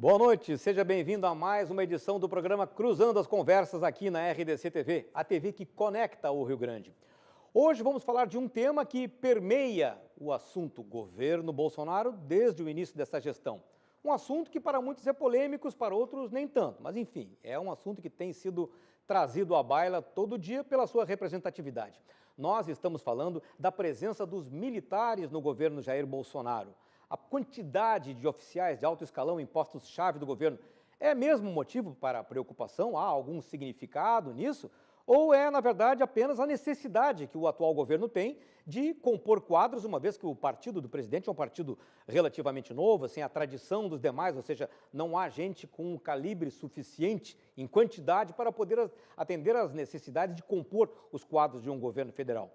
Boa noite, seja bem-vindo a mais uma edição do programa Cruzando as Conversas aqui na RDC TV, a TV que conecta o Rio Grande. Hoje vamos falar de um tema que permeia o assunto governo Bolsonaro desde o início dessa gestão. Um assunto que para muitos é polêmico, para outros nem tanto, mas enfim, é um assunto que tem sido trazido à baila todo dia pela sua representatividade. Nós estamos falando da presença dos militares no governo Jair Bolsonaro. A quantidade de oficiais de alto escalão em postos-chave do governo é mesmo motivo para preocupação? Há algum significado nisso? Ou é, na verdade, apenas a necessidade que o atual governo tem de compor quadros, uma vez que o partido do presidente é um partido relativamente novo, sem a tradição dos demais, ou seja, não há gente com um calibre suficiente em quantidade para poder atender às necessidades de compor os quadros de um governo federal.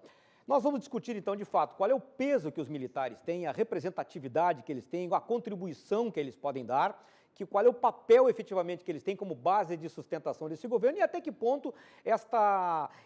Nós vamos discutir, então, de fato, qual é o peso que os militares têm, a representatividade que eles têm, a contribuição que eles podem dar, qual é o papel, efetivamente, que eles têm como base de sustentação desse governo e até que ponto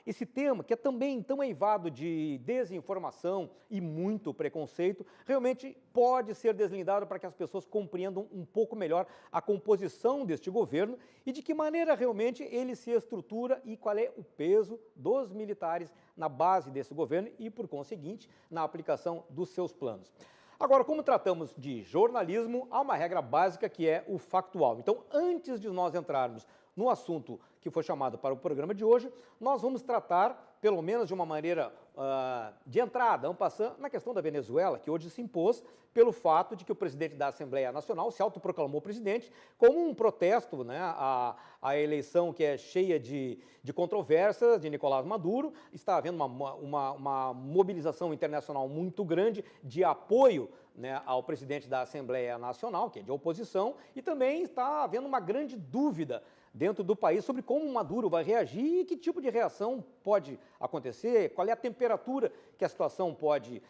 esse tema, que é também tão eivado de desinformação e muito preconceito, realmente pode ser deslindado para que as pessoas compreendam um pouco melhor a composição deste governo e de que maneira realmente ele se estrutura e qual é o peso dos militares na base desse governo e, por conseguinte, na aplicação dos seus planos. Agora, como tratamos de jornalismo, há uma regra básica que é o factual. Então, antes de nós entrarmos no assunto que foi chamado para o programa de hoje, nós vamos tratar, pelo menos de uma maneira de entrada, en passant, na questão da Venezuela, que hoje se impôs pelo fato de que o presidente da Assembleia Nacional se autoproclamou presidente como um protesto, né, à eleição que é cheia de controvérsias de Nicolás Maduro. Está havendo uma mobilização internacional muito grande de apoio, né, ao presidente da Assembleia Nacional, que é de oposição, e também está havendo uma grande dúvida dentro do país sobre como Maduro vai reagir e que tipo de reação pode acontecer, qual é a temperatura que a situação pode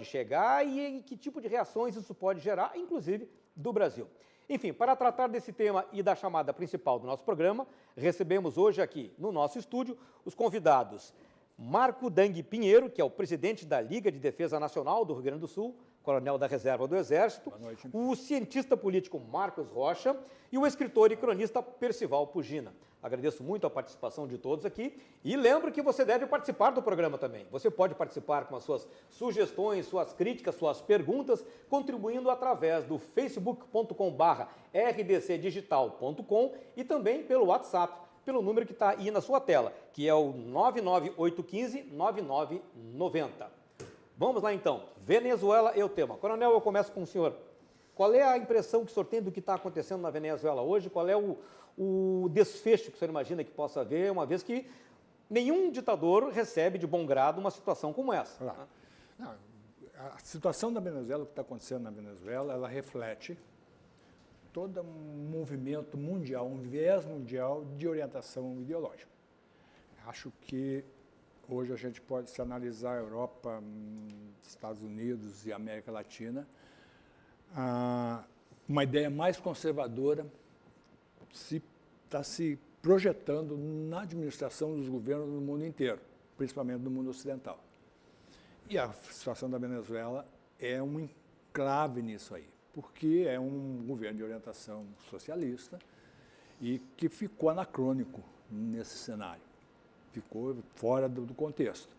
chegar e que tipo de reações isso pode gerar, inclusive do Brasil. Enfim, para tratar desse tema e da chamada principal do nosso programa, recebemos hoje aqui no nosso estúdio os convidados Marco Dang Pinheiro, que é o presidente da Liga de Defesa Nacional do Rio Grande do Sul, coronel da Reserva do Exército, o cientista político Marcos Rocha e o escritor e cronista Percival Pugina. Agradeço muito a participação de todos aqui e lembro que você deve participar do programa também. Você pode participar com as suas sugestões, suas críticas, suas perguntas, contribuindo através do facebook.com/rdcdigital.com e também pelo WhatsApp, pelo número que está aí na sua tela, que é o 99815-9990. Vamos lá, então. Venezuela é o tema. Coronel, eu começo com o senhor. Qual é a impressão que o senhor tem do que está acontecendo na Venezuela hoje? Qual é o desfecho que o senhor imagina que possa haver, uma vez que nenhum ditador recebe de bom grado uma situação como essa? Claro. Não, a situação da Venezuela, o que está acontecendo na Venezuela, ela reflete todo um movimento mundial, um viés mundial de orientação ideológica. Acho que hoje a gente pode se analisar a Europa, Estados Unidos e América Latina, uma ideia mais conservadora está se projetando na administração dos governos no mundo inteiro, principalmente no mundo ocidental. E a situação da Venezuela é um enclave nisso aí, porque é um governo de orientação socialista e que ficou anacrônico nesse cenário. Ficou fora do contexto.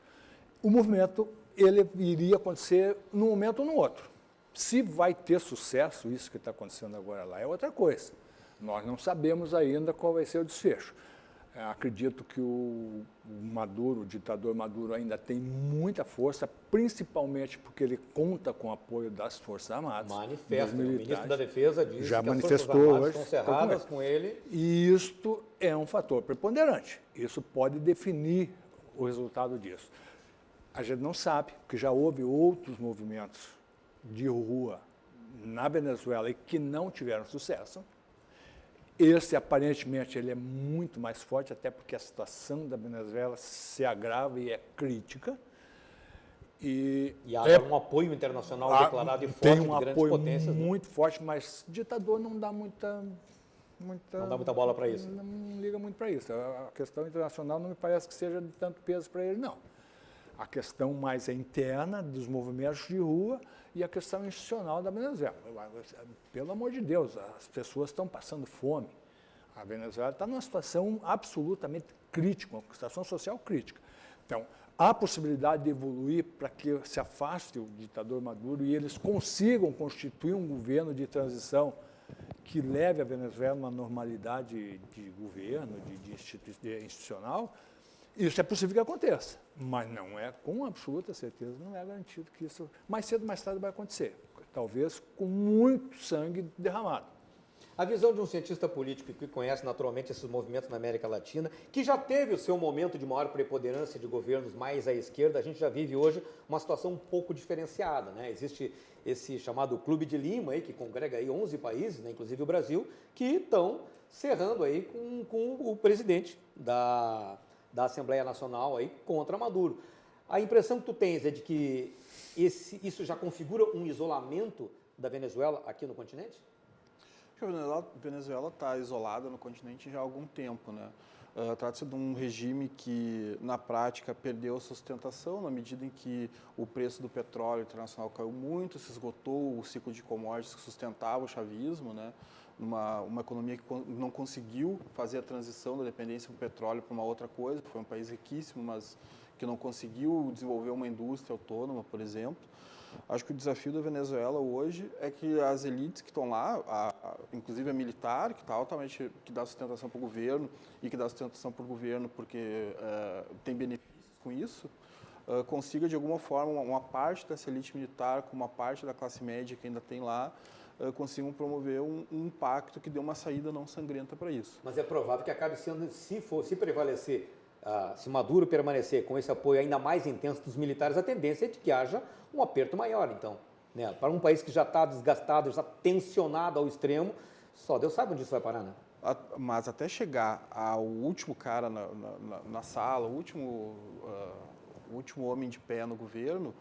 O movimento ele iria acontecer num momento ou no outro. Se vai ter sucesso, isso que está acontecendo agora lá, é outra coisa. Nós não sabemos ainda qual vai ser o desfecho. Acredito que o Maduro, o ditador Maduro, ainda tem muita força, principalmente porque ele conta com o apoio das Forças Armadas. Manifesta, o ministro da Defesa disse já que manifestou as Forças Armadas hoje, estão cerradas com ele. E isto é um fator preponderante. Isso pode definir o resultado disso. A gente não sabe, porque já houve outros movimentos de rua na Venezuela e que não tiveram sucesso. Esse, aparentemente, ele é muito mais forte, até porque a situação da Venezuela se agrava e é crítica. E há um apoio internacional declarado e forte de grandes potências. Tem um apoio muito forte, mas ditador não dá muita não dá muita bola para isso. Não liga muito para isso. A questão internacional não me parece que seja de tanto peso para ele, não. A questão mais interna dos movimentos de rua e a questão institucional da Venezuela. Pelo amor de Deus, as pessoas estão passando fome. A Venezuela está numa situação absolutamente crítica, uma situação social crítica. Então, há possibilidade de evoluir para que se afaste o ditador Maduro e eles consigam constituir um governo de transição que leve a Venezuela a uma normalidade de governo, de institucional. Isso é possível que aconteça, mas não é, com absoluta certeza, não é garantido que isso mais cedo ou mais tarde vai acontecer. Talvez com muito sangue derramado. A visão de um cientista político que conhece naturalmente esses movimentos na América Latina, que já teve o seu momento de maior preponderância de governos mais à esquerda, a gente já vive hoje uma situação um pouco diferenciada, né? Existe esse chamado Clube de Lima, aí, que congrega aí 11 países, né, inclusive o Brasil, que estão cerrando aí com o presidente da Assembleia Nacional aí contra Maduro. A impressão que tu tens é de que isso já configura um isolamento da Venezuela aqui no continente? A Venezuela está isolada no continente já há algum tempo, né? Trata-se de um regime que, na prática, perdeu a sustentação na medida em que o preço do petróleo internacional caiu muito, se esgotou o ciclo de commodities que sustentava o chavismo, né? Uma economia que não conseguiu fazer a transição da dependência do petróleo para uma outra coisa. Foi um país riquíssimo, mas que não conseguiu desenvolver uma indústria autônoma, por exemplo. Acho que o desafio da Venezuela hoje é que as elites que estão lá, inclusive a militar, que está altamente, que dá sustentação para o governo e que dá sustentação para o governo porque tem benefícios com isso, consiga de alguma forma uma parte dessa elite militar com uma parte da classe média que ainda tem lá, consigam promover um pacto que dê uma saída não sangrenta para isso. Mas é provável que acabe sendo, se prevalecer, se Maduro permanecer com esse apoio ainda mais intenso dos militares, a tendência é de que haja um aperto maior, então. Né? Para um país que já está desgastado, já tensionado ao extremo, só Deus sabe onde isso vai parar, né? Mas até chegar ao último cara na sala, o último homem de pé no governo,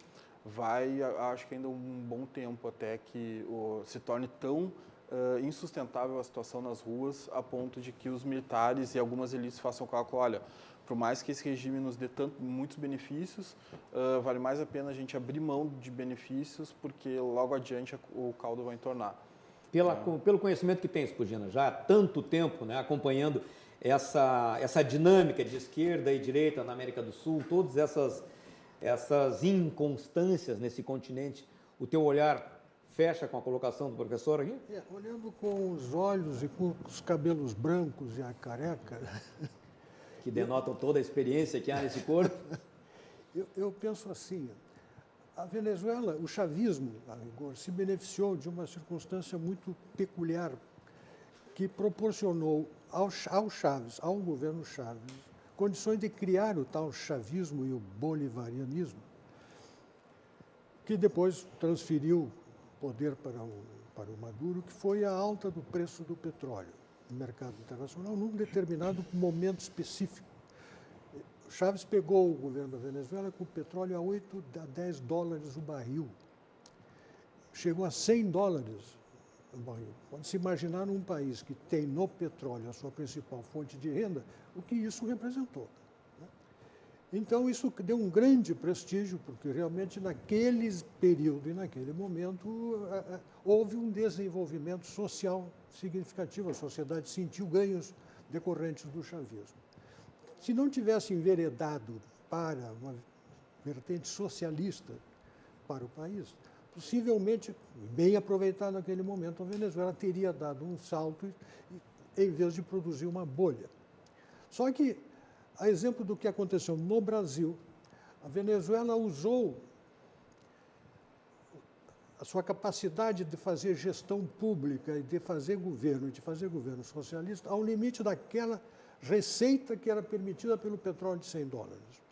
acho que ainda um bom tempo até que se torne tão insustentável a situação nas ruas a ponto de que os militares e algumas elites façam o cálculo, olha, por mais que esse regime nos dê muitos benefícios, vale mais a pena a gente abrir mão de benefícios porque logo adiante o caldo vai entornar. Pelo conhecimento que tem, Spudina, já há tanto tempo, né, acompanhando essa dinâmica de esquerda e direita na América do Sul, todas essas inconstâncias nesse continente, o teu olhar fecha com a colocação do professor aqui? Olhando com os olhos e com os cabelos brancos e a careca... Que denotam toda a experiência que há nesse corpo? Eu penso assim, a Venezuela, o chavismo, a rigor, se beneficiou de uma circunstância muito peculiar que proporcionou ao Chaves, ao governo Chaves, condições de criar o tal chavismo e o bolivarianismo, que depois transferiu poder para o Maduro, que foi a alta do preço do petróleo no mercado internacional num determinado momento específico. Chaves pegou o governo da Venezuela com o petróleo a 8 a 10 dólares o barril. Chegou a 100 dólares o barril. Pode-se imaginar num país que tem no petróleo a sua principal fonte de renda, o que isso representou. Então, isso deu um grande prestígio, porque realmente naquele período e naquele momento houve um desenvolvimento social significativo. A sociedade sentiu ganhos decorrentes do chavismo. Se não tivesse enveredado para uma vertente socialista para o país, possivelmente, bem aproveitado naquele momento, a Venezuela teria dado um salto em vez de produzir uma bolha. Só que, a exemplo do que aconteceu no Brasil, a Venezuela usou a sua capacidade de fazer gestão pública e de fazer governo socialista, ao limite daquela receita que era permitida pelo petróleo de 100 dólares.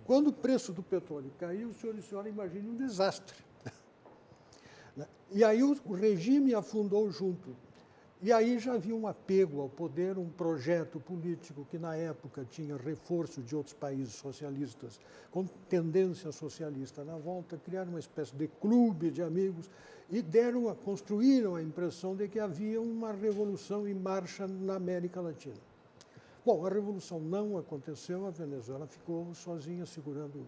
Quando o preço do petróleo caiu, o senhor e a senhora imaginem um desastre. E aí o regime afundou junto. E aí já havia um apego ao poder, um projeto político que na época tinha reforço de outros países socialistas, com tendência socialista na volta, criaram uma espécie de clube de amigos e construíram a impressão de que havia uma revolução em marcha na América Latina. Bom, a revolução não aconteceu, a Venezuela ficou sozinha segurando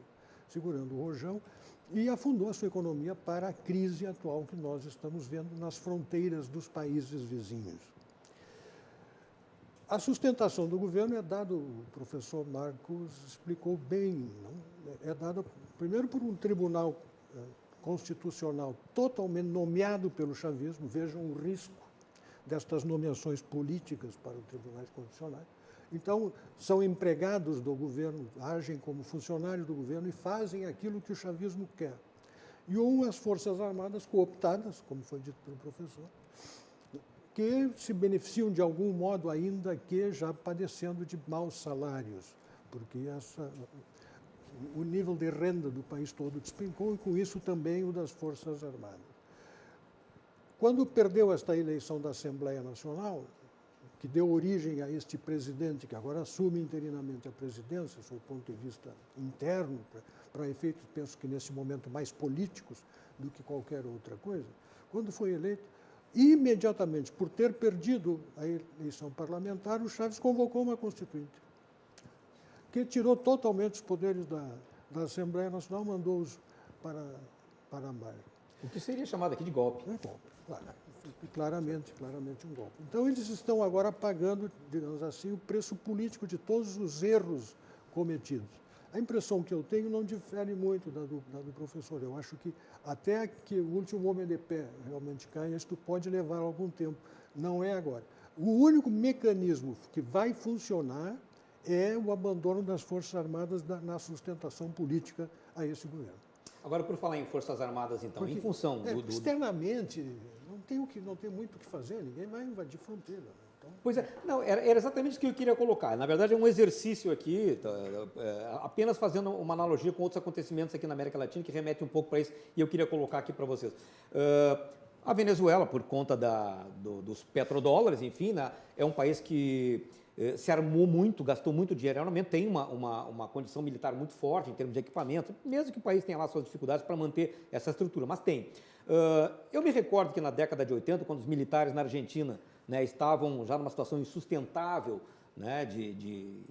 segurando o rojão, e afundou a sua economia para a crise atual que nós estamos vendo nas fronteiras dos países vizinhos. A sustentação do governo é dada, o professor Marcos explicou bem, não? É dada primeiro por um tribunal constitucional totalmente nomeado pelo chavismo, vejam o risco destas nomeações políticas para os tribunais constitucionais. Então, são empregados do governo, agem como funcionários do governo e fazem aquilo que o chavismo quer. E as Forças Armadas cooptadas, como foi dito pelo professor, que se beneficiam de algum modo ainda que já padecendo de maus salários, porque o nível de renda do país todo despencou e com isso também o das Forças Armadas. Quando perdeu esta eleição da Assembleia Nacional, que deu origem a este presidente, que agora assume interinamente a presidência, sob o ponto de vista interno, para efeitos, penso que nesse momento, mais políticos do que qualquer outra coisa, quando foi eleito, imediatamente, por ter perdido a eleição parlamentar, o Chaves convocou uma constituinte, que tirou totalmente os poderes da Assembleia Nacional, mandou-os para a margem. O que seria chamado aqui de golpe. É golpe, claro. Claramente um golpe. Então, eles estão agora pagando, digamos assim, o preço político de todos os erros cometidos. A impressão que eu tenho não difere muito da do professor. Eu acho que até que o último homem de pé realmente caia, isto pode levar algum tempo. Não é agora. O único mecanismo que vai funcionar é o abandono das Forças Armadas na sustentação política a esse governo. Agora, por falar em Forças Armadas, então, Porque, em função externamente, não tem muito o que fazer, ninguém vai invadir fronteira. Então, Pois é, não, era exatamente isso que eu queria colocar. Na verdade, é um exercício aqui, apenas fazendo uma analogia com outros acontecimentos aqui na América Latina, que remete um pouco para isso, e eu queria colocar aqui para vocês. A Venezuela, por conta dos petrodólares, enfim, né, é um país que se armou muito, gastou muito dinheiro, realmente tem uma condição militar muito forte em termos de equipamento, mesmo que o país tenha lá suas dificuldades para manter essa estrutura, mas tem. Eu me recordo que na década de 80, quando os militares na Argentina, né, estavam já numa situação insustentável, né, de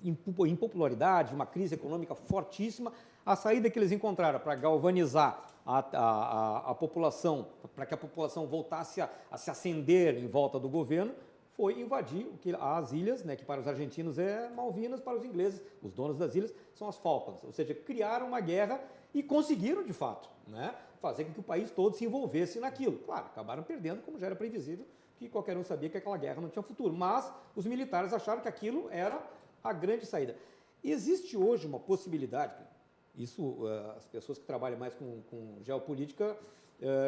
impopularidade, de uma crise econômica fortíssima, a saída que eles encontraram para galvanizar a população, para que a população voltasse a se acender em volta do governo, foi invadir as ilhas, né, que para os argentinos é Malvinas, para os ingleses, os donos das ilhas, são as Falklands. Ou seja, criaram uma guerra e conseguiram, de fato, né, fazer com que o país todo se envolvesse naquilo. Claro, acabaram perdendo, como já era previsível, que qualquer um sabia que aquela guerra não tinha futuro. Mas os militares acharam que aquilo era a grande saída. Existe hoje uma possibilidade, isso as pessoas que trabalham mais com geopolítica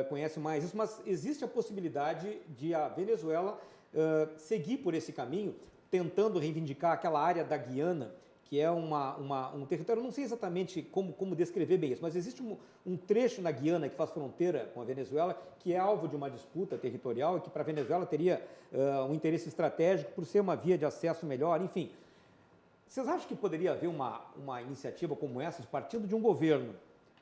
conhecem mais isso, mas existe a possibilidade de a Venezuela seguir por esse caminho, tentando reivindicar aquela área da Guiana, que é um território, não sei exatamente como descrever bem isso, mas existe um trecho na Guiana que faz fronteira com a Venezuela, que é alvo de uma disputa territorial e que para a Venezuela teria um interesse estratégico por ser uma via de acesso melhor, enfim. Vocês acham que poderia haver uma iniciativa como essa, partindo de um governo,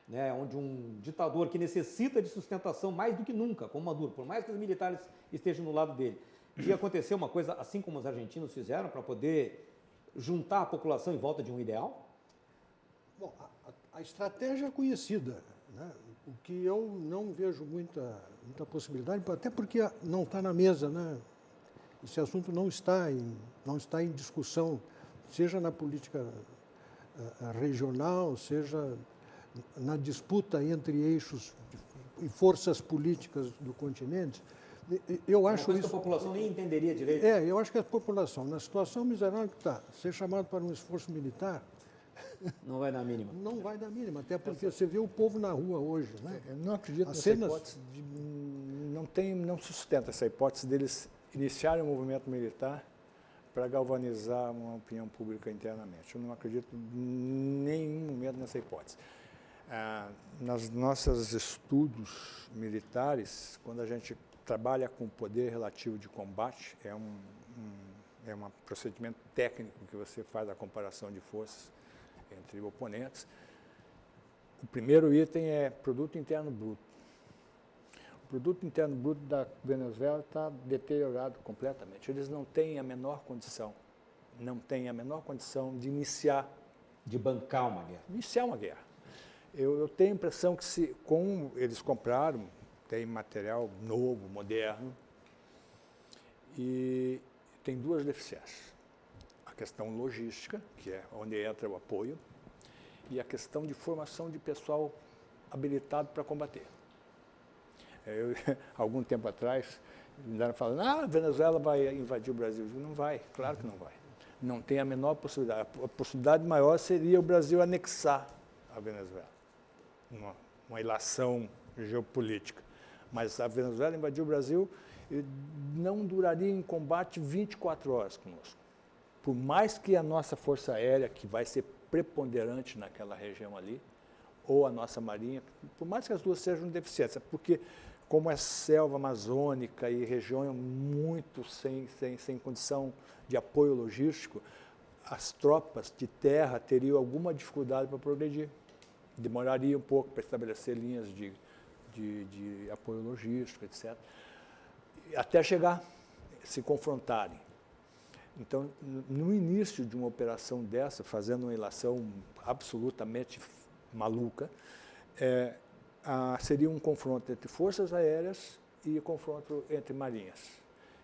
né, onde um ditador que necessita de sustentação mais do que nunca, como Maduro, por mais que os militares estejam no lado dele, de acontecer uma coisa assim como os argentinos fizeram para poder juntar a população em volta de um ideal? Bom, a estratégia é conhecida, né? O que eu não vejo muita possibilidade, até porque não está na mesa, né? Esse assunto não está em discussão, seja na política regional, seja na disputa entre eixos e forças políticas do continente. Eu acho isso que a população nem entenderia direito. Eu acho que a população, na situação miserável que está, ser chamado para um esforço militar... Não vai dar mínima. Não vai dar mínima, até porque você vê o povo na rua hoje, né? Eu não acredito nessa hipótese, não sustenta essa hipótese deles iniciarem um movimento militar para galvanizar uma opinião pública internamente. Eu não acredito em nenhum momento nessa hipótese. Nas nossos estudos militares, quando a gente trabalha com poder relativo de combate, é um procedimento técnico que você faz a comparação de forças entre oponentes. O primeiro item é produto interno bruto. O produto interno bruto da Venezuela está deteriorado completamente. Eles não têm a menor condição, de iniciar... De bancar uma guerra. Iniciar uma guerra. Eu tenho a impressão que como eles compraram, tem material novo, moderno, e tem duas deficiências. A questão logística, que é onde entra o apoio, e a questão de formação de pessoal habilitado para combater. Algum tempo atrás, me andaram falando, a Venezuela vai invadir o Brasil. Eu digo, não vai, claro que não vai. Não tem a menor possibilidade. A possibilidade maior seria o Brasil anexar a Venezuela. Uma ilação geopolítica. Mas a Venezuela invadiu o Brasil e não duraria em combate 24 horas conosco. Por mais que a nossa Força Aérea, que vai ser preponderante naquela região ali, ou a nossa Marinha, por mais que as duas sejam deficientes, porque como é selva amazônica e região muito sem condição de apoio logístico, as tropas de terra teriam alguma dificuldade para progredir. Demoraria um pouco para estabelecer linhas de apoio logístico, etc. Até chegar, se confrontarem. Então, no início de uma operação dessa, fazendo uma ilação absolutamente maluca, seria um confronto entre forças aéreas e confronto entre marinhas.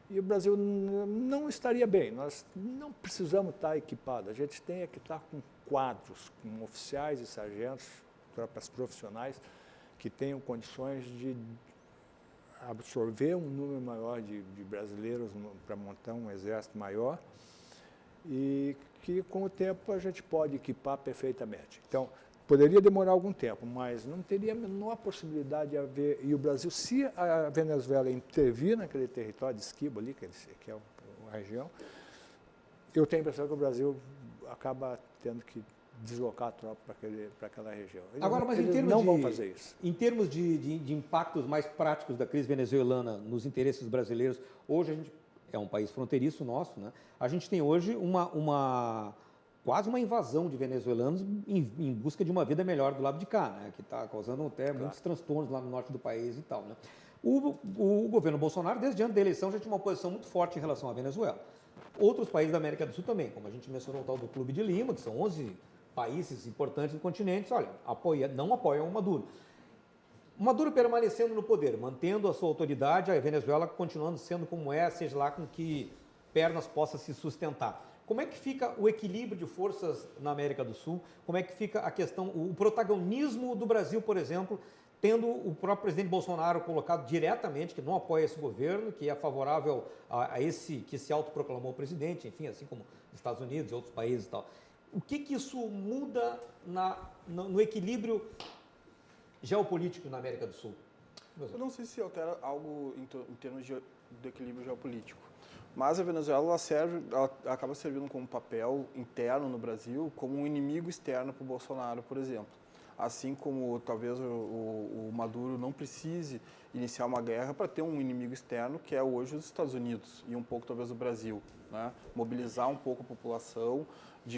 E o Brasil não estaria bem, nós não precisamos estar equipados, a gente tem que estar com quadros, com oficiais e sargentos, tropas profissionais, que tenham condições de absorver um número maior de brasileiros para montar um exército maior e que, com o tempo, a gente pode equipar perfeitamente. Então, poderia demorar algum tempo, mas não teria a menor possibilidade de haver... E o Brasil, se a Venezuela intervir naquele território de Esquibo ali, que é a região, eu tenho a impressão que o Brasil acaba tendo que deslocar a tropa para aquela região. Agora, mas eles não vão fazer isso. Em termos de impactos mais práticos da crise venezuelana nos interesses brasileiros, hoje a gente é um país fronteiriço nosso, né? A gente tem hoje quase uma invasão de venezuelanos em busca de uma vida melhor do lado de cá, né? Que está causando até muitos transtornos lá no norte do país e tal, né? O governo Bolsonaro, desde antes da eleição, já tinha uma posição muito forte em relação à Venezuela. Outros países da América do Sul também, como a gente mencionou o tal do Clube de Lima, que são 11 países importantes do continente, olha, não apoiam o Maduro. O Maduro permanecendo no poder, mantendo a sua autoridade, a Venezuela continuando sendo como é, seja lá com que pernas possa se sustentar. Como é que fica o equilíbrio de forças na América do Sul? Como é que fica a questão, o protagonismo do Brasil, por exemplo, tendo o próprio presidente Bolsonaro colocado diretamente, que não apoia esse governo, que é favorável a esse que se autoproclamou presidente, enfim, assim como os Estados Unidos e outros países e tal. O que isso muda no equilíbrio geopolítico na América do Sul? Eu não sei se altera algo em termos de equilíbrio geopolítico, mas a Venezuela ela acaba servindo como papel interno no Brasil, como um inimigo externo para o Bolsonaro, por exemplo. Assim como talvez o Maduro não precise iniciar uma guerra para ter um inimigo externo, que é hoje os Estados Unidos e um pouco talvez o Brasil, né? Mobilizar um pouco a população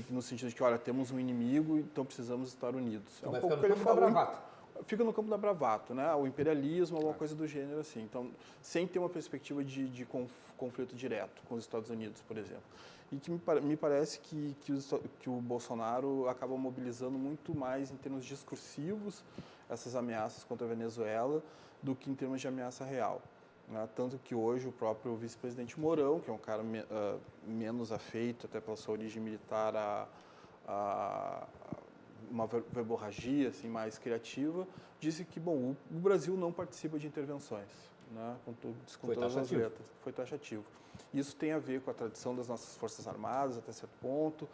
no sentido de que, olha, temos um inimigo, então precisamos estar unidos. Vai ficar no campo da bravata. Fica no campo da bravata, né? O imperialismo, alguma coisa do gênero assim. Então, sem ter uma perspectiva de conflito direto com os Estados Unidos, por exemplo. E que me parece que o Bolsonaro acaba mobilizando muito mais em termos discursivos essas ameaças contra a Venezuela do que em termos de ameaça real. Né? Tanto que hoje o próprio vice-presidente Mourão, que é um cara menos afeito até pela sua origem militar a uma verborragia assim, mais criativa, disse que, bom, o Brasil não participa de intervenções, né, com todas as letras. Foi taxativo. Isso tem a ver com a tradição das nossas Forças Armadas, até certo ponto,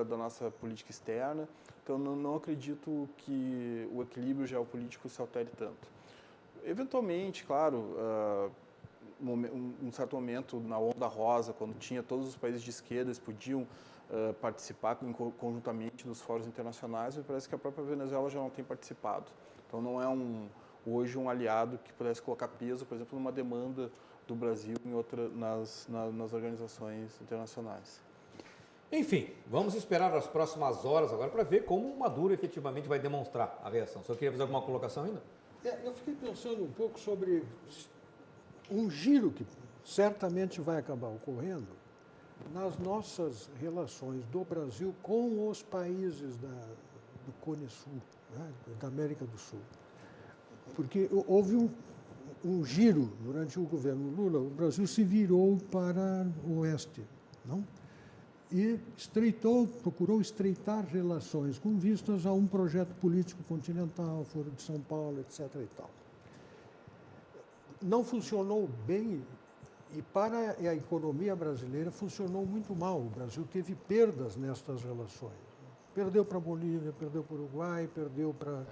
da nossa política externa. Então, não acredito que o equilíbrio geopolítico se altere tanto. Eventualmente, claro, um certo momento, na Onda Rosa, quando tinha todos os países de esquerda, eles podiam participar conjuntamente dos fóruns internacionais, me parece que a própria Venezuela já não tem participado. Então, não é hoje um aliado que pudesse colocar peso, por exemplo, numa demanda do Brasil nas organizações internacionais. Enfim, vamos esperar as próximas horas agora para ver como o Maduro efetivamente vai demonstrar a reação. Você queria fazer alguma colocação ainda? Eu fiquei pensando um pouco sobre um giro que certamente vai acabar ocorrendo nas nossas relações do Brasil com os países do Cone Sul, né, da América do Sul. Porque houve um giro durante o governo Lula, o Brasil se virou para o oeste, não? E procurou estreitar relações com vistas a um projeto político continental, Foro de São Paulo, etc. e tal. Não funcionou bem e para a economia brasileira funcionou muito mal. O Brasil teve perdas nestas relações. Perdeu para a Bolívia, perdeu para o Uruguai, perdeu para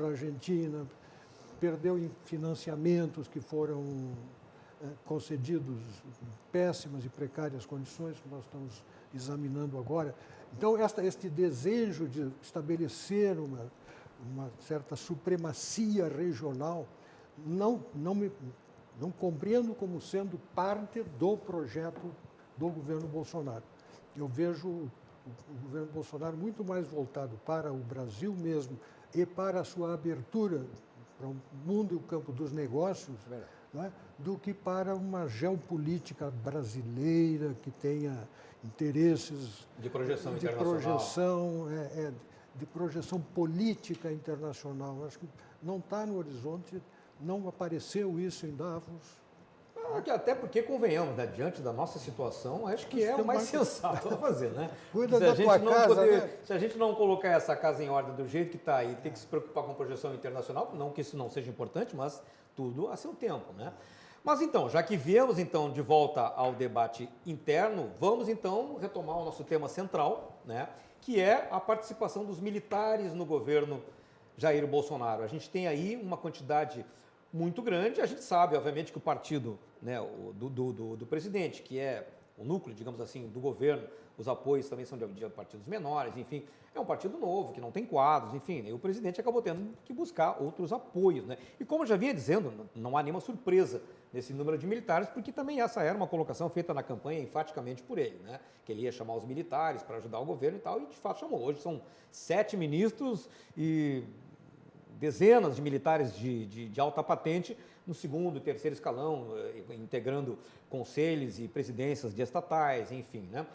a Argentina, perdeu em financiamentos que foram concedidos em péssimas e precárias condições, que nós estamos examinando agora. Então, este desejo de estabelecer uma certa supremacia regional, não compreendo como sendo parte do projeto do governo Bolsonaro. Eu vejo o governo Bolsonaro muito mais voltado para o Brasil mesmo e para a sua abertura para o mundo e o campo dos negócios, né, do que para uma geopolítica brasileira que tenha interesses de projeção de internacional. de projeção política internacional. Acho que não está no horizonte, não apareceu isso em Davos. Até porque, convenhamos, né, diante da nossa situação, acho que é o mais sensato a fazer, né? Cuida da tua casa, né? Se a gente não colocar essa casa em ordem do jeito que está e ter que se preocupar com projeção internacional, não que isso não seja importante, mas tudo a seu tempo, né? Mas então, já que viemos então de volta ao debate interno, vamos então retomar o nosso tema central, né, que é a participação dos militares no governo Jair Bolsonaro. A gente tem aí uma quantidade muito grande, a gente sabe, obviamente, que o partido, né, do presidente, que é o núcleo, digamos assim, do governo, os apoios também são de partidos menores, enfim, é um partido novo, que não tem quadros, enfim, e o presidente acabou tendo que buscar outros apoios, né? E como eu já vinha dizendo, não há nenhuma surpresa nesse número de militares, porque também essa era uma colocação feita na campanha enfaticamente por ele, né? Que ele ia chamar os militares para ajudar o governo e tal, e de fato chamou. Hoje são 7 ministros e dezenas de militares de alta patente no segundo e terceiro escalão, integrando conselhos e presidências de estatais, enfim, né?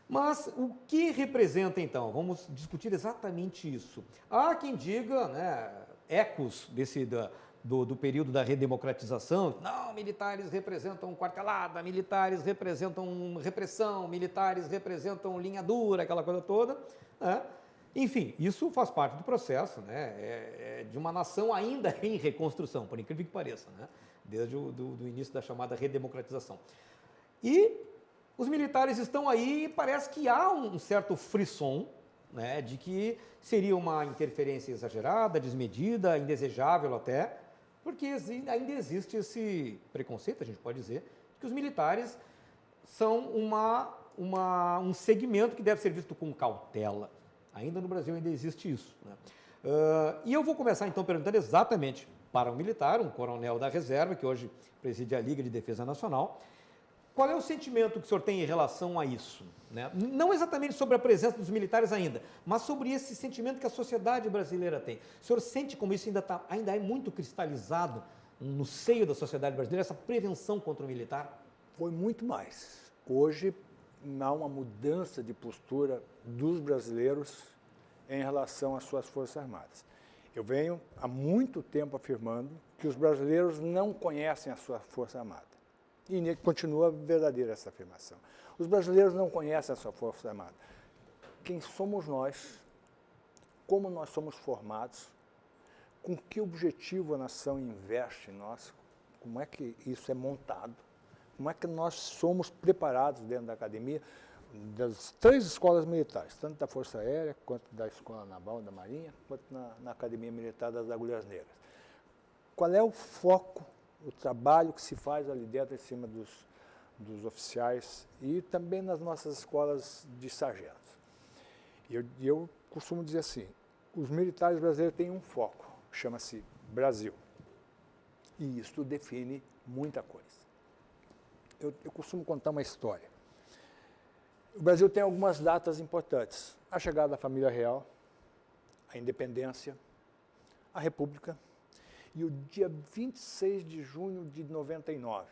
Mas o que representa, então? Vamos discutir exatamente isso. Há quem diga, né, ecos do período da redemocratização, não, militares representam quartelada, militares representam repressão, militares representam linha dura, aquela coisa toda, né? Enfim, isso faz parte do processo, né, de uma nação ainda em reconstrução, por incrível que pareça, né, desde o início da chamada redemocratização. E os militares estão aí e parece que há um certo frisson, né, de que seria uma interferência exagerada, desmedida, indesejável até, porque ainda existe esse preconceito, a gente pode dizer, de que os militares são um segmento que deve ser visto com cautela. Ainda no Brasil ainda existe isso, né? E eu vou começar então perguntando exatamente para um militar, um coronel da reserva, que hoje preside a Liga de Defesa Nacional, qual é o sentimento que o senhor tem em relação a isso, né? Não exatamente sobre a presença dos militares ainda, mas sobre esse sentimento que a sociedade brasileira tem. O senhor sente como isso ainda é muito cristalizado no seio da sociedade brasileira, essa prevenção contra o militar? Foi muito mais. Hoje há uma mudança de postura dos brasileiros em relação às suas Forças Armadas. Eu venho há muito tempo afirmando que os brasileiros não conhecem a sua Força Armada. E continua verdadeira essa afirmação. Os brasileiros não conhecem a sua Força Armada. Quem somos nós, como nós somos formados, com que objetivo a nação investe em nós, como é que isso é montado, como é que nós somos preparados dentro da academia, das 3 escolas militares, tanto da Força Aérea, quanto da Escola Naval da Marinha, quanto na Academia Militar das Agulhas Negras. Qual é o foco, o trabalho que se faz ali dentro, em cima dos oficiais e também nas nossas escolas de sargentos? E eu costumo dizer assim, os militares brasileiros têm um foco, chama-se Brasil. E isso define muita coisa. Eu costumo contar uma história. O Brasil tem algumas datas importantes. A chegada da família real, a independência, a república e o dia 26 de junho de 99,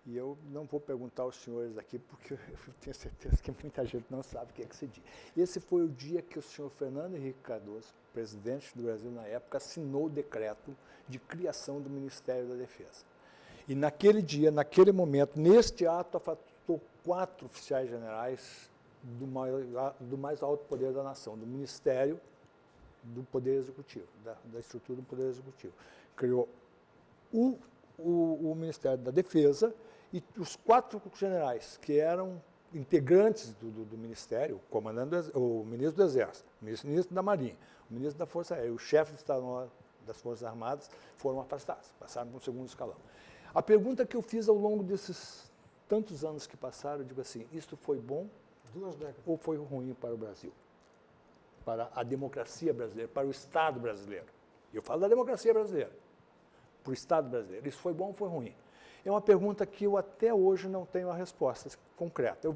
E eu não vou perguntar aos senhores aqui, porque eu tenho certeza que muita gente não sabe o que é esse dia. Esse foi o dia que o senhor Fernando Henrique Cardoso, presidente do Brasil na época, assinou o decreto de criação do Ministério da Defesa. E naquele dia, naquele momento, neste ato, afastou 4 oficiais generais do mais alto poder da nação, do Ministério do Poder Executivo, da estrutura do Poder Executivo. Criou o Ministério da Defesa e os 4 generais que eram integrantes do Ministério, o ministro do Exército, o ministro da Marinha, o ministro da Força Aérea, o chefe de Estado das Forças Armadas, foram afastados, passaram para um segundo escalão. A pergunta que eu fiz ao longo desses tantos anos que passaram, eu digo assim, isto foi bom 2 décadas. ou foi ruim para o Brasil? Para a democracia brasileira, para o Estado brasileiro. Eu falo da democracia brasileira, para o Estado brasileiro. Isso foi bom ou foi ruim? É uma pergunta que eu até hoje não tenho a resposta concreta.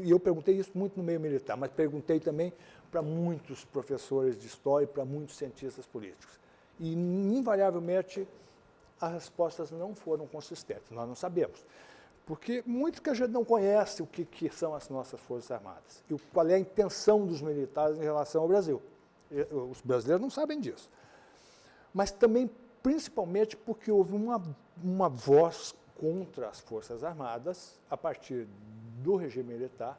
Eu perguntei isso muito no meio militar, mas perguntei também para muitos professores de história e para muitos cientistas políticos. E, invariavelmente, as respostas não foram consistentes, nós não sabemos. Porque muito que a gente não conhece o que são as nossas Forças Armadas e qual é a intenção dos militares em relação ao Brasil. Os brasileiros não sabem disso. Mas também, principalmente, porque houve uma voz contra as Forças Armadas a partir do regime militar.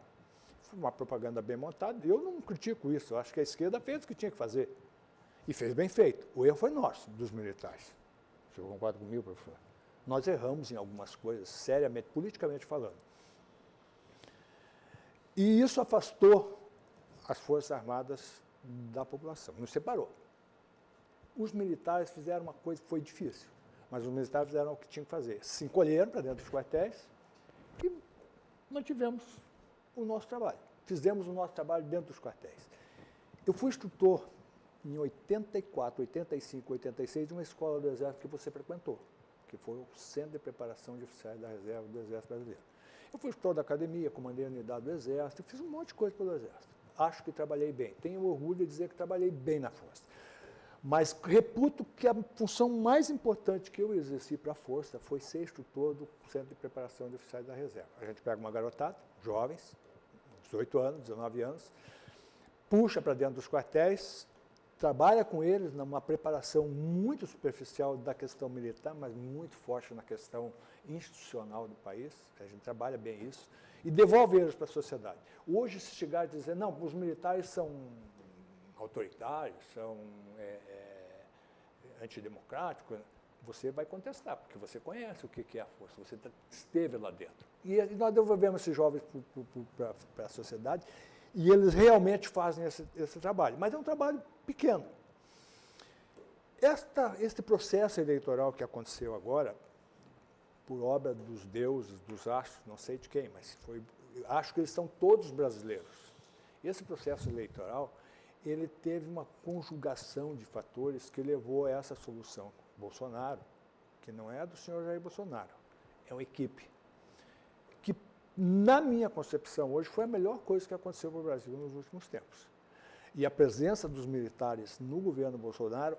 Foi uma propaganda bem montada. Eu não critico isso, eu acho que a esquerda fez o que tinha que fazer. E fez bem feito. O erro foi nosso, dos militares. O senhor concorda comigo, professor? Nós erramos em algumas coisas, seriamente, politicamente falando. E isso afastou as Forças Armadas da população, nos separou. Os militares fizeram uma coisa que foi difícil, mas os militares fizeram o que tinham que fazer. Se encolheram para dentro dos quartéis e mantivemos o nosso trabalho. Fizemos o nosso trabalho dentro dos quartéis. Eu fui instrutor em 84, 85, 86 de uma escola do Exército que você frequentou, que foi o Centro de Preparação de Oficiais da Reserva do Exército Brasileiro. Eu fui instrutor da academia, comandei a unidade do Exército, fiz um monte de coisa pelo Exército. Acho que trabalhei bem. Tenho orgulho de dizer que trabalhei bem na Força. Mas reputo que a função mais importante que eu exerci para a Força foi ser instrutor do Centro de Preparação de Oficiais da Reserva. A gente pega uma garotada, jovens, 18 anos, 19 anos, puxa para dentro dos quartéis, trabalha com eles numa preparação muito superficial da questão militar, mas muito forte na questão institucional do país, a gente trabalha bem isso, e devolve eles para a sociedade. Hoje, se chegar a dizer, não, os militares são autoritários, são antidemocráticos, você vai contestar, porque você conhece o que é a força, você esteve lá dentro. E nós devolvemos esses jovens para a sociedade, e eles realmente fazem esse trabalho. Mas é um trabalho pequeno. Este processo eleitoral que aconteceu agora, por obra dos deuses, dos astros, não sei de quem, mas acho que eles são todos brasileiros. Esse processo eleitoral, ele teve uma conjugação de fatores que levou a essa solução. Bolsonaro, que não é do senhor Jair Bolsonaro, é uma equipe que, na minha concepção hoje, foi a melhor coisa que aconteceu para o Brasil nos últimos tempos. E a presença dos militares no governo Bolsonaro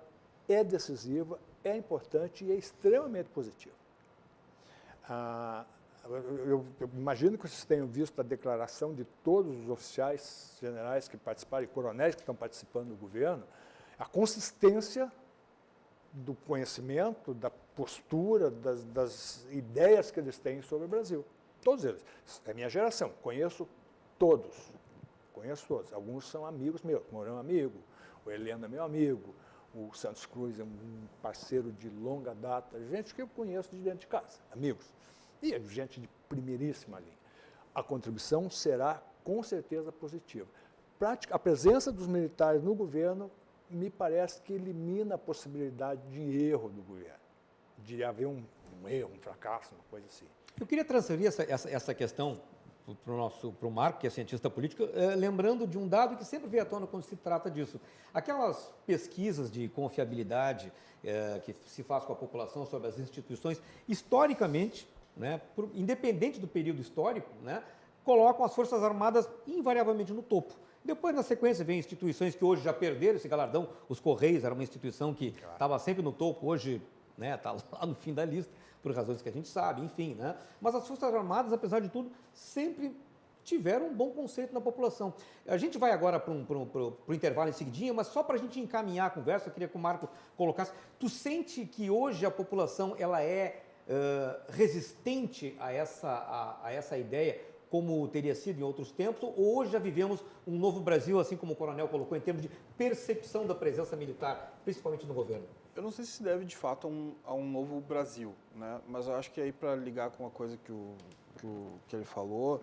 é decisiva, é importante e é extremamente positiva. Eu imagino que vocês tenham visto a declaração de todos os oficiais generais que participaram e coronéis que estão participando do governo, a consistência do conhecimento, da postura, das ideias que eles têm sobre o Brasil. Todos eles. É minha geração, conheço todos. Alguns são amigos meus, o Mourão é amigo, o Heleno é meu amigo, o Santos Cruz é um parceiro de longa data, gente que eu conheço de dentro de casa, amigos. E gente de primeiríssima linha. A contribuição será, com certeza, positiva. A presença dos militares no governo me parece que elimina a possibilidade de erro do governo, de haver um erro, um fracasso, uma coisa assim. Eu queria transferir essa questão para o Marco, que é cientista político, lembrando de um dado que sempre vem à tona quando se trata disso. Aquelas pesquisas de confiabilidade que se faz com a população sobre as instituições, historicamente, né, independente do período histórico, né, colocam as Forças Armadas invariavelmente no topo. Depois, na sequência, vem instituições que hoje já perderam esse galardão. Os Correios era uma instituição que estava sempre no topo, hoje está lá no fim da lista. por razões que a gente sabe, enfim, né? Mas as Forças Armadas, apesar de tudo, sempre tiveram um bom conceito na população. A gente vai agora para o intervalo em seguidinha, mas só para a gente encaminhar a conversa, eu queria que o Marco colocasse. Tu sente que hoje a população ela é resistente a essa ideia, como teria sido em outros tempos, ou hoje já vivemos um novo Brasil, assim como o coronel colocou, em termos de percepção da presença militar, principalmente no governo? Eu não sei se deve, de fato, a um novo Brasil, né? Mas eu acho que aí, para ligar com uma coisa que ele falou,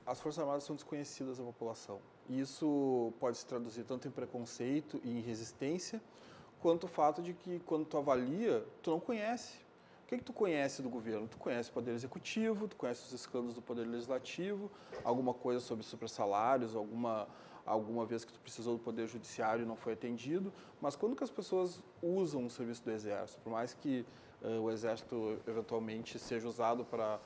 as Forças Armadas são desconhecidas da população. E isso pode se traduzir tanto em preconceito e em resistência, quanto o fato de que, quando tu avalia, tu não conhece. O que tu conhece do governo? Tu conhece o Poder Executivo, tu conhece os escândalos do Poder Legislativo, alguma coisa sobre supersalários, alguma vez que tu precisou do Poder Judiciário e não foi atendido, mas quando que as pessoas usam o serviço do Exército? Por mais que o Exército, eventualmente, seja usado para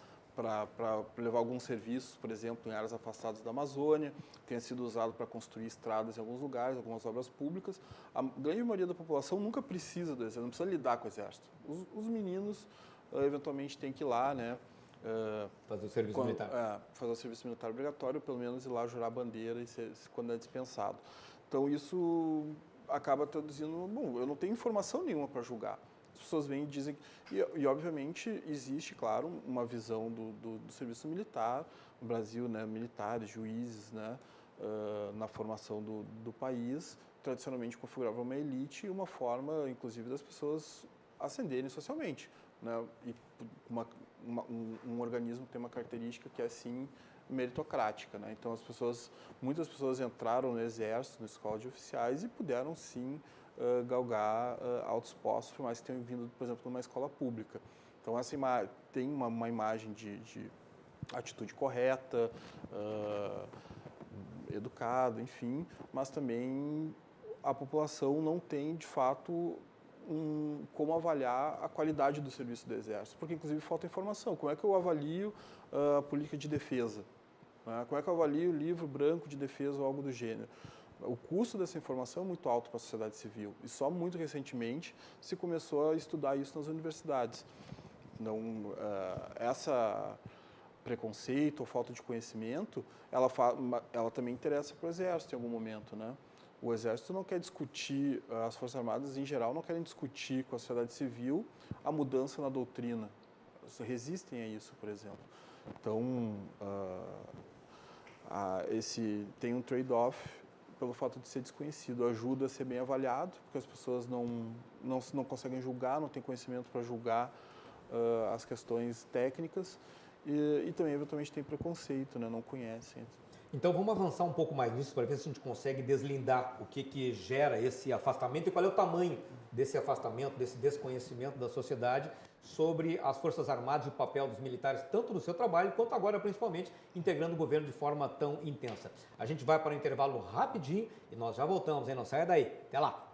levar alguns serviços, por exemplo, em áreas afastadas da Amazônia, tenha sido usado para construir estradas em alguns lugares, algumas obras públicas, a grande maioria da população nunca precisa do Exército, não precisa lidar com o Exército. Os meninos, eventualmente, têm que ir lá, né? Fazer o serviço militar. Fazer o serviço militar obrigatório, pelo menos ir lá jurar a bandeira quando é dispensado. Então, isso acaba traduzindo, bom, eu não tenho informação nenhuma para julgar. As pessoas vêm e dizem... E, obviamente, existe, claro, uma visão do serviço militar no Brasil, né? Militares, juízes, né? Na formação do país, tradicionalmente configurava uma elite e uma forma, inclusive, das pessoas ascenderem socialmente, né? E um organismo tem uma característica que é, assim, meritocrática, né? Então, muitas pessoas entraram no Exército, na escola de oficiais e puderam, sim, galgar altos postos, por mais que tenham vindo, por exemplo, de uma escola pública. Então, essa tem uma imagem de atitude correta, educada, enfim, mas também a população não tem, de fato, como avaliar a qualidade do serviço do Exército, porque, inclusive, falta informação. Como é que eu avalio a política de defesa? Né? Como é que eu avalio o livro branco de defesa ou algo do gênero? O custo dessa informação é muito alto para a sociedade civil e só muito recentemente se começou a estudar isso nas universidades. Então, essa preconceito ou falta de conhecimento, ela também interessa para o Exército em algum momento, né? O Exército não quer discutir, as Forças Armadas em geral não querem discutir com a sociedade civil a mudança na doutrina. Elas resistem a isso, por exemplo. Então, tem um trade-off pelo fato de ser desconhecido. Ajuda a ser bem avaliado, porque as pessoas não conseguem julgar, não têm conhecimento para julgar as questões técnicas e também, eventualmente, tem preconceito, né? Não conhecem. Então, vamos avançar um pouco mais nisso para ver se a gente consegue deslindar o que gera esse afastamento e qual é o tamanho desse afastamento, desse desconhecimento da sociedade sobre as Forças Armadas e o papel dos militares, tanto no seu trabalho, quanto agora, principalmente, integrando o governo de forma tão intensa. A gente vai para um intervalo rapidinho e nós já voltamos, hein? Não saia daí. Até lá!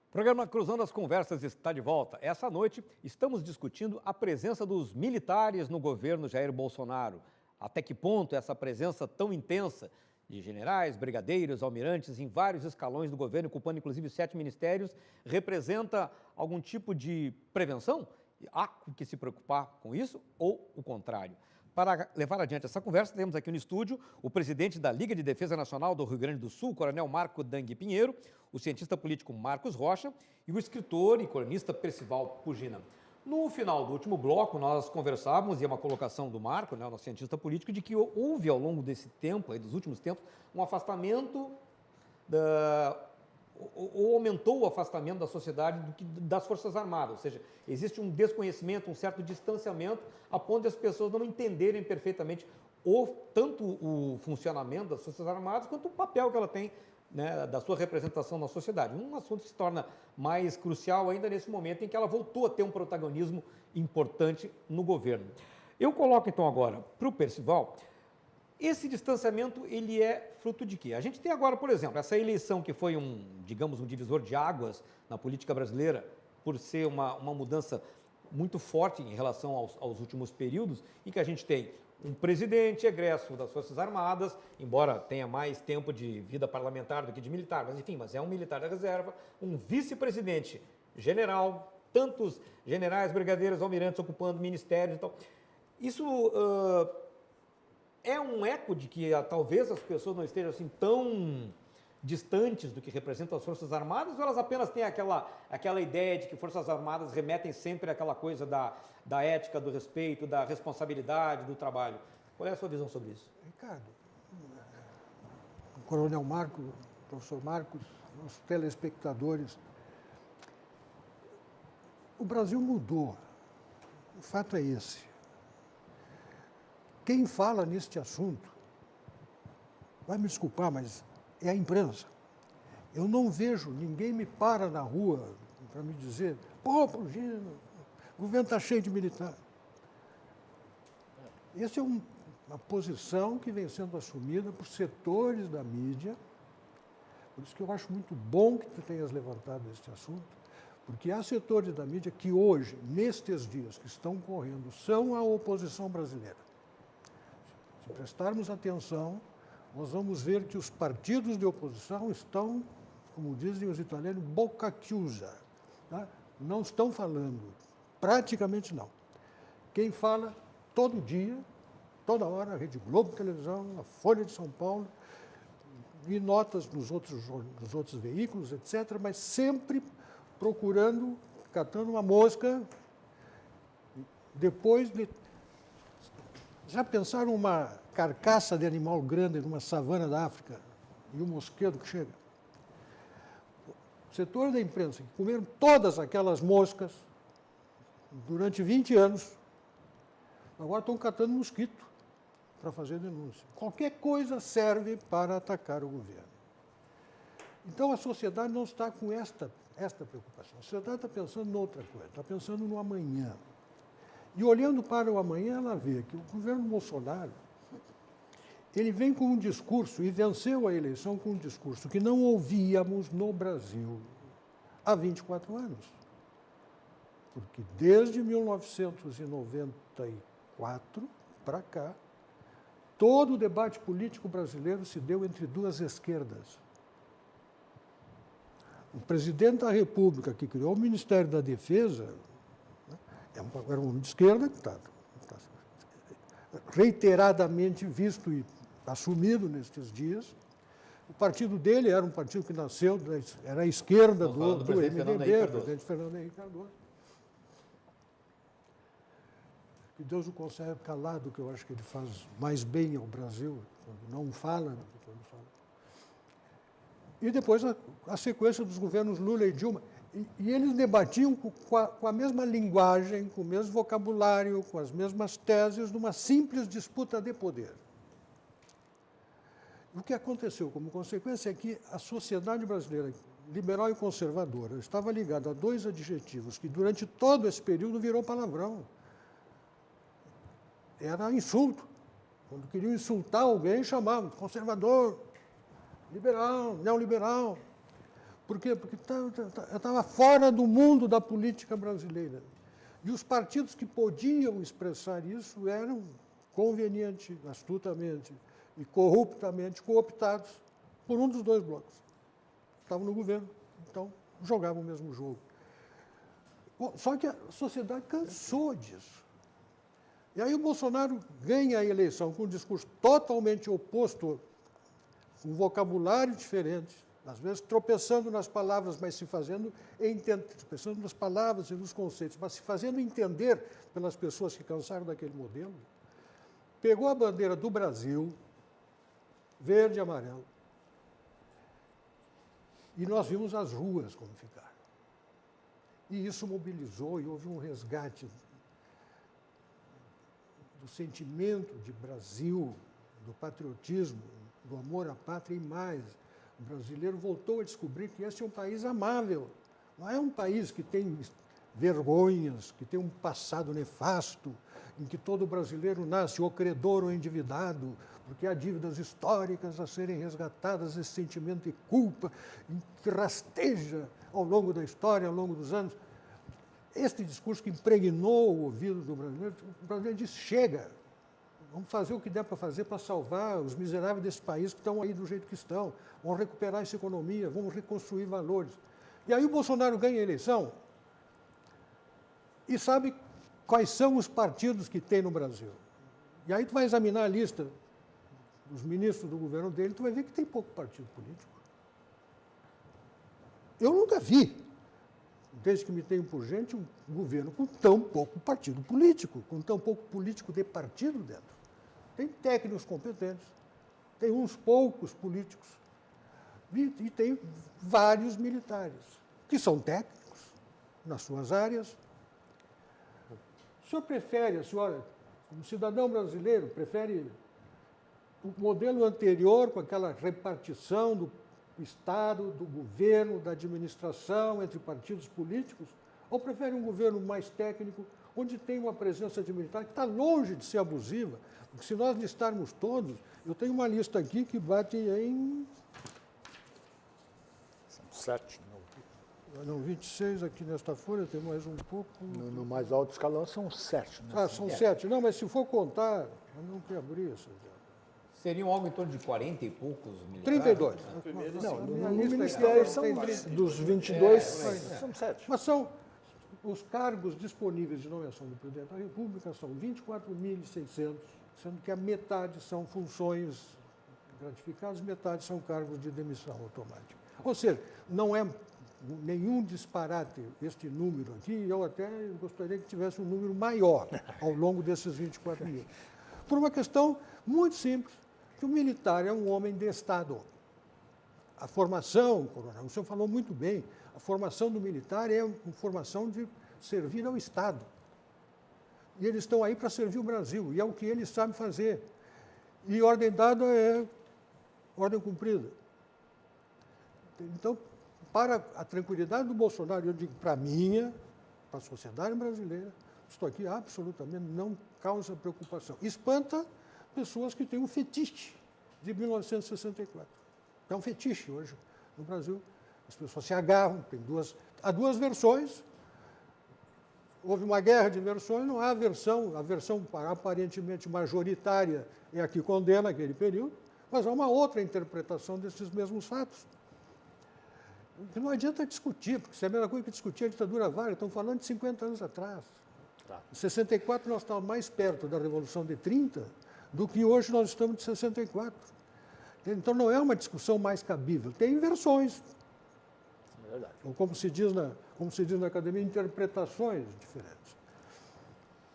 O programa Cruzando as Conversas está de volta. Essa noite estamos discutindo a presença dos militares no governo Jair Bolsonaro. Até que ponto essa presença tão intensa de generais, brigadeiros, almirantes em vários escalões do governo, ocupando inclusive 7 ministérios, representa algum tipo de prevenção? Há que se preocupar com isso ou o contrário? Para levar adiante essa conversa, temos aqui no estúdio o presidente da Liga de Defesa Nacional do Rio Grande do Sul, coronel Marco Dang Pinheiro, o cientista político Marcos Rocha e o escritor e cronista Percival Pugina. No final do último bloco, nós conversávamos, e é uma colocação do Marco, né, o nosso cientista político, de que houve ao longo desse tempo, dos últimos tempos, um afastamento ou aumentou o afastamento da sociedade das Forças Armadas, ou seja, existe um desconhecimento, um certo distanciamento, a ponto de as pessoas não entenderem perfeitamente tanto o funcionamento das Forças Armadas quanto o papel que ela tem, né, da sua representação na sociedade. Um assunto que se torna mais crucial ainda nesse momento em que ela voltou a ter um protagonismo importante no governo. Eu coloco então agora para o Percival. Esse distanciamento, ele é fruto de quê? A gente tem agora, por exemplo, essa eleição que foi digamos, um divisor de águas na política brasileira por ser uma mudança muito forte em relação aos últimos períodos, em que a gente tem um presidente egresso das Forças Armadas, embora tenha mais tempo de vida parlamentar do que de militar, mas enfim, mas é um militar da reserva, um vice-presidente general, tantos generais, brigadeiros, almirantes ocupando ministérios e tal. Isso é um eco de que talvez as pessoas não estejam assim tão distantes do que representam as Forças Armadas, ou elas apenas têm aquela ideia de que Forças Armadas remetem sempre àquela coisa da ética, do respeito, da responsabilidade, do trabalho? Qual é a sua visão sobre isso? Ricardo, o Coronel Marcos, o professor Marcos, nossos telespectadores, o Brasil mudou. O fato é esse. Quem fala neste assunto, vai me desculpar, mas é a imprensa. Eu não vejo, ninguém me para na rua para me dizer, pô, o governo está cheio de militar. Essa é uma posição que vem sendo assumida por setores da mídia, por isso que eu acho muito bom que tu tenhas levantado este assunto, porque há setores da mídia que hoje, nestes dias que estão correndo, são a oposição brasileira. Se prestarmos atenção, nós vamos ver que os partidos de oposição estão, como dizem os italianos, boca chiusa. Tá? Não estão falando, praticamente não. Quem fala todo dia, toda hora, a Rede Globo Televisão, a Folha de São Paulo, e notas nos outros veículos, etc., mas sempre procurando, catando uma mosca, depois de... Já pensaram uma carcaça de animal grande numa savana da África e um mosquedo que chega? O setor da imprensa, que comeram todas aquelas moscas durante 20 anos, agora estão catando mosquito para fazer denúncia. Qualquer coisa serve para atacar o governo. Então, a sociedade não está com esta preocupação. A sociedade está pensando em outra coisa, está pensando no amanhã. E olhando para o amanhã, ela vê que o governo Bolsonaro, ele vem com um discurso, e venceu a eleição com um discurso que não ouvíamos no Brasil há 24 anos. Porque desde 1994 para cá, todo o debate político brasileiro se deu entre duas esquerdas. O presidente da República, que criou o Ministério da Defesa, era um homem de esquerda, que está reiteradamente visto e assumido nestes dias. O partido dele era um partido que nasceu, era a esquerda do MDB, o presidente Fernando Henrique Cardoso. Que Deus o conserve calado, que eu acho que ele faz mais bem ao Brasil, quando não fala do que quando fala. E depois a sequência dos governos Lula e Dilma. E eles debatiam com a mesma linguagem, com o mesmo vocabulário, com as mesmas teses, numa simples disputa de poder. O que aconteceu como consequência é que a sociedade brasileira, liberal e conservadora, estava ligada a dois adjetivos que durante todo esse período virou palavrão. Era insulto. Quando queriam insultar alguém, chamavam de conservador, liberal, neoliberal. Por quê? Porque estava fora do mundo da política brasileira. E os partidos que podiam expressar isso eram conveniente, astutamente e corruptamente cooptados por um dos dois blocos. Estavam no governo, então jogavam o mesmo jogo. Só que a sociedade cansou disso. E aí o Bolsonaro ganha a eleição com um discurso totalmente oposto, com um vocabulário diferente, às vezes tropeçando nas palavras, mas se fazendo tropeçando nas palavras e nos conceitos, mas se fazendo entender pelas pessoas que cansaram daquele modelo. Pegou a bandeira do Brasil, verde e amarelo, e nós vimos as ruas como ficaram. E isso mobilizou e houve um resgate do sentimento de Brasil, do patriotismo, do amor à pátria e mais. O brasileiro voltou a descobrir que esse é um país amável. Não é um país que tem vergonhas, que tem um passado nefasto, em que todo brasileiro nasce ou credor ou endividado, porque há dívidas históricas a serem resgatadas, esse sentimento de culpa que rasteja ao longo da história, ao longo dos anos. este discurso que impregnou o ouvido do brasileiro, o brasileiro disse, chega, vamos fazer o que der para fazer para salvar os miseráveis desse país que estão aí do jeito que estão, vamos recuperar essa economia, vamos reconstruir valores. E aí o Bolsonaro ganha a eleição e sabe quais são os partidos que tem no Brasil. E aí tu vai examinar a lista dos ministros do governo dele, tu vai ver que tem pouco partido político. Eu nunca vi, desde que me tenho por gente, um governo com tão pouco partido político, com tão pouco político de partido dentro. Tem técnicos competentes, tem uns poucos políticos e tem vários militares, que são técnicos nas suas áreas. O senhor prefere, a senhora, como cidadão brasileiro, prefere o modelo anterior, com aquela repartição do Estado, do governo, da administração entre partidos políticos, ou prefere um governo mais técnico, onde tem uma presença de militar que está longe de ser abusiva? Porque se nós listarmos todos, eu tenho uma lista aqui que bate em... São 7. Não, 26 aqui nesta folha, tem mais um pouco... No mais alto escalão são 7. Né? Ah, são 7. Não, mas se for contar, eu não quero abrir isso. Seriam algo em torno de 40 e poucos militares? 32. Não, minha no lista Ministério aqui são tem dos 22, são 7. Mas são os cargos disponíveis de nomeação do presidente da República são 24.600, sendo que a metade são funções gratificadas, metade são cargos de demissão automática. Ou seja, não é nenhum disparate este número aqui, eu até gostaria que tivesse um número maior ao longo desses 24 mil. Por uma questão muito simples, que o militar é um homem de Estado. A formação, coronel, o senhor falou muito bem, a formação do militar é uma formação de servir ao Estado. E eles estão aí para servir o Brasil, e é o que eles sabem fazer. E ordem dada é ordem cumprida. Então, para a tranquilidade do Bolsonaro, eu digo para a minha, para a sociedade brasileira, estou aqui absolutamente, não causa preocupação. Espanta pessoas que têm um fetiche de 1964. É um fetiche hoje no Brasil. As pessoas se agarram, há duas versões. Houve uma guerra de versões, não há a versão aparentemente majoritária é a que condena aquele período, mas há uma outra interpretação desses mesmos fatos. Que não adianta discutir, porque isso é a mesma coisa que discutir a ditadura várias, estamos falando de 50 anos atrás. Tá. Em 64 nós estávamos mais perto da Revolução de 30 do que hoje nós estamos de 64. Então não é uma discussão mais cabível, tem versões. É verdade. Ou como se diz na academia, interpretações diferentes.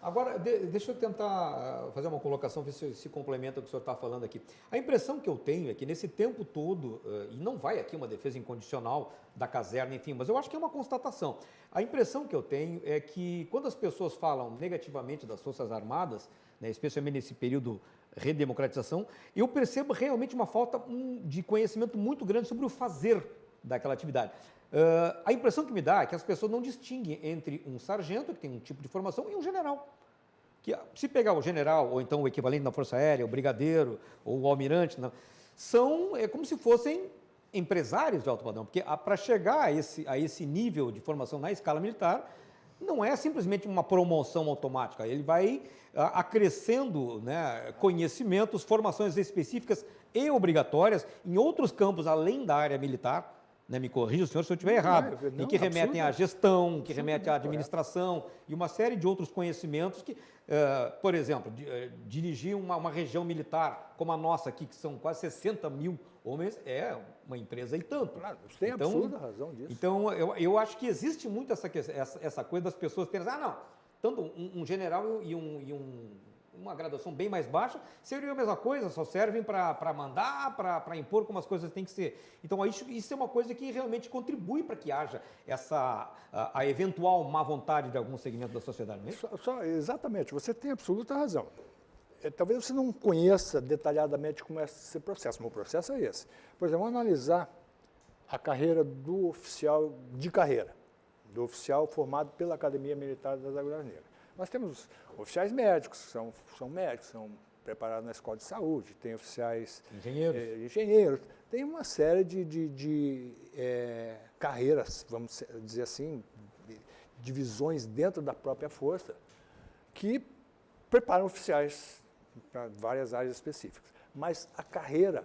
Agora, deixa eu tentar fazer uma colocação, ver se complementa o que o senhor está falando aqui. A impressão que eu tenho é que nesse tempo todo, e não vai aqui uma defesa incondicional da caserna, enfim, mas eu acho que é uma constatação. A impressão que eu tenho é que quando as pessoas falam negativamente das Forças Armadas, né, especialmente nesse período redemocratização, eu percebo realmente uma falta de conhecimento muito grande sobre o fazer daquela atividade. A impressão que me dá é que as pessoas não distinguem entre um sargento, que tem um tipo de formação, e um general. Que, se pegar o general, ou então o equivalente na Força Aérea, o brigadeiro, ou o almirante, é como se fossem empresários de alto padrão, porque para chegar a esse nível de formação na escala militar, não é simplesmente uma promoção automática, ele vai acrescendo, né, conhecimentos, formações específicas e obrigatórias em outros campos além da área militar, né, me corrija o senhor se eu estiver errado, em que remetem à gestão, que remetem à administração e uma série de outros conhecimentos que, por exemplo, dirigir uma região militar como a nossa aqui, que são quase 60 mil homens, é uma empresa e tanto. Claro, você tem absoluta razão disso. Então, eu acho que existe muito essa coisa das pessoas terem, não, tanto um general e uma graduação bem mais baixa, seria a mesma coisa, só servem para mandar, para impor como as coisas têm que ser. Então, isso é uma coisa que realmente contribui para que haja a eventual má vontade de algum segmento da sociedade, não é isso? Exatamente, você tem absoluta razão. Talvez você não conheça detalhadamente como é esse processo, mas o processo é esse. Por exemplo, vamos analisar a carreira do oficial de carreira, do oficial formado pela Academia Militar das Águias Negras. Nós temos oficiais médicos, que são médicos, são preparados na escola de saúde, tem oficiais engenheiros, tem uma série de carreiras, vamos dizer assim, divisões dentro da própria força que preparam oficiais para várias áreas específicas. Mas a carreira,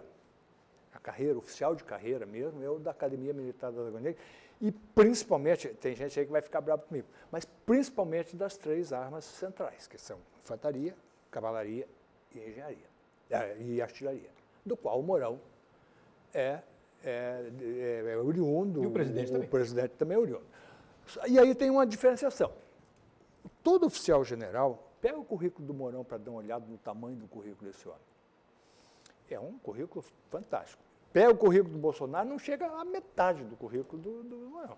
oficial de carreira mesmo, é o da Academia Militar da Dragoa Negra, e principalmente, tem gente aí que vai ficar bravo comigo, mas principalmente das 3 armas centrais, que são infantaria, cavalaria e engenharia, e artilharia, do qual o Mourão é oriundo. E o presidente também. O presidente também é oriundo. E aí tem uma diferenciação. Todo oficial general, pega o currículo do Mourão para dar uma olhada no tamanho do currículo desse homem. É um currículo fantástico. Pega o currículo do Bolsonaro, não chega à metade do currículo do Mourão.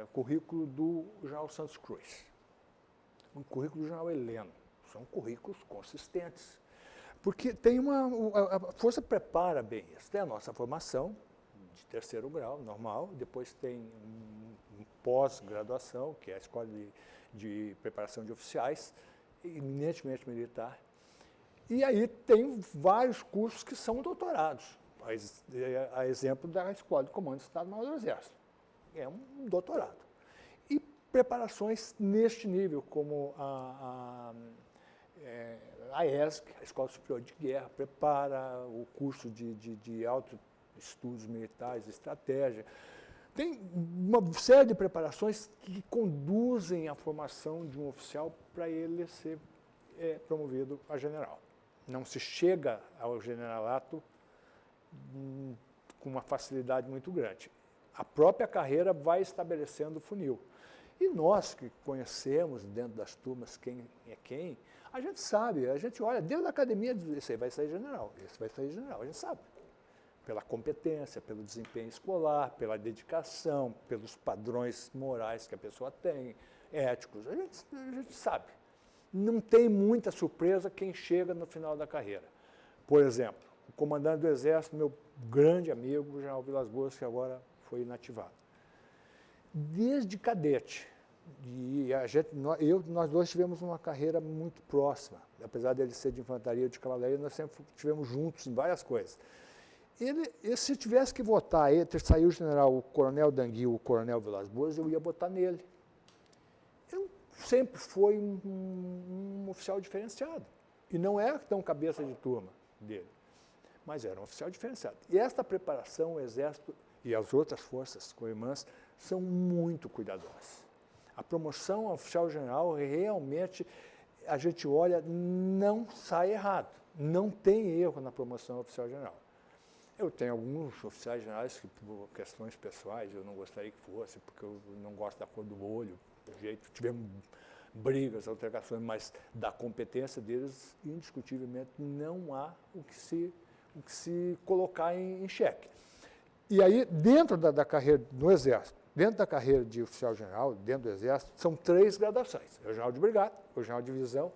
O currículo do general Santos Cruz, o currículo do general Heleno. São currículos consistentes. Porque tem a força prepara bem isso. Tem a nossa formação de 3º grau, normal, depois tem um pós-graduação, que é a Escola de Preparação de Oficiais, eminentemente militar. E aí tem vários cursos que são doutorados, a exemplo da Escola de Comando do Estado-Maior do Exército. É um doutorado. E preparações neste nível, como a ESG, a Escola Superior de Guerra, prepara o curso de autoestudos militares, estratégia. Tem uma série de preparações que conduzem à formação de um oficial para ele ser promovido a general. Não se chega ao generalato com uma facilidade muito grande. A própria carreira vai estabelecendo o funil. E nós que conhecemos dentro das turmas quem é quem, a gente sabe, a gente olha, dentro da academia, esse aí vai sair general, esse vai sair general, a gente sabe. Pela competência, pelo desempenho escolar, pela dedicação, pelos padrões morais que a pessoa tem, éticos, a gente sabe. Não tem muita surpresa quem chega no final da carreira. Por exemplo, o comandante do Exército, meu grande amigo, o general Vilas Boas, que agora foi inativado. Desde cadete, e nós dois tivemos uma carreira muito próxima, apesar dele ser de infantaria e de cavalaria, nós sempre estivemos juntos em várias coisas. Se tivesse que votar entre sair o general, o coronel Dangui e o coronel Vilas Boas, eu ia votar nele. Ele sempre foi um oficial diferenciado, e não é tão cabeça de turma dele, mas era um oficial diferenciado. E esta preparação, o Exército e as outras forças co-irmãs são muito cuidadosas. A promoção ao oficial-general, realmente, a gente olha, não sai errado. Não tem erro na promoção ao oficial-general. Eu tenho alguns oficiais generais que, por questões pessoais, eu não gostaria que fosse, porque eu não gosto da cor do olho, do jeito, tivemos brigas, altercações, mas da competência deles, indiscutivelmente, não há o que se colocar em xeque. E aí, dentro da carreira no Exército, dentro da carreira de oficial-general, dentro do Exército, são 3 graduações. O general de brigada, o general de divisão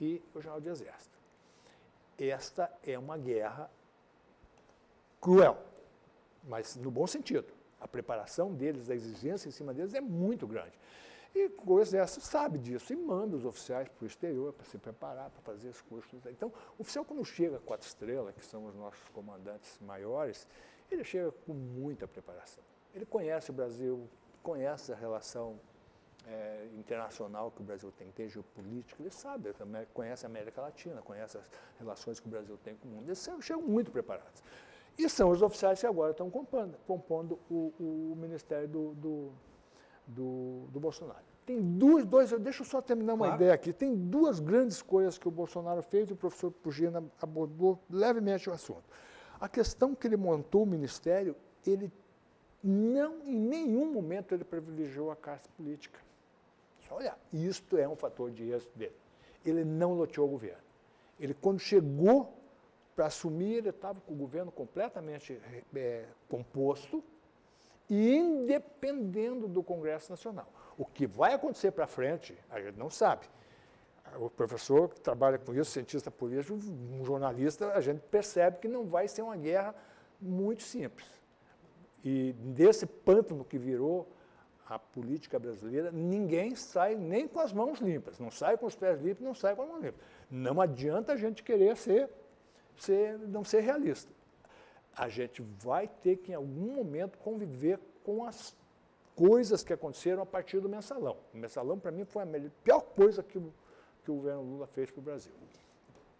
e o general de Exército. Esta é uma guerra cruel, mas no bom sentido. A preparação deles, a exigência em cima deles é muito grande. E o Exército sabe disso e manda os oficiais para o exterior para se preparar, para fazer os cursos. Então, o oficial, quando chega a 4 estrelas, que são os nossos comandantes maiores, ele chega com muita preparação. Ele conhece o Brasil, conhece a relação internacional que o Brasil tem geopolítica, ele sabe, também conhece a América Latina, conhece as relações que o Brasil tem com o mundo. Eles chegam muito preparados. E são os oficiais que agora estão compondo o ministério do Bolsonaro. Tem deixa eu só terminar uma ideia aqui. Tem 2 grandes coisas que o Bolsonaro fez e o professor Pugina abordou levemente o assunto. A questão que ele montou o ministério, ele não, em nenhum momento, ele privilegiou a classe política. Só olhar. Isto é um fator de êxito dele. Ele não loteou o governo. Ele, quando chegou para assumir, ele estava com o governo completamente composto e independendo do Congresso Nacional. O que vai acontecer para frente, a gente não sabe. O professor que trabalha com isso, cientista político, um jornalista, a gente percebe que não vai ser uma guerra muito simples. E desse pântano que virou a política brasileira, ninguém sai nem com as mãos limpas. Não sai com os pés limpos, não sai com as mãos limpas. Não adianta a gente querer não ser realista. A gente vai ter que, em algum momento, conviver com coisas que aconteceram a partir do mensalão. O mensalão, para mim, foi a pior coisa que o governo Lula fez para o Brasil.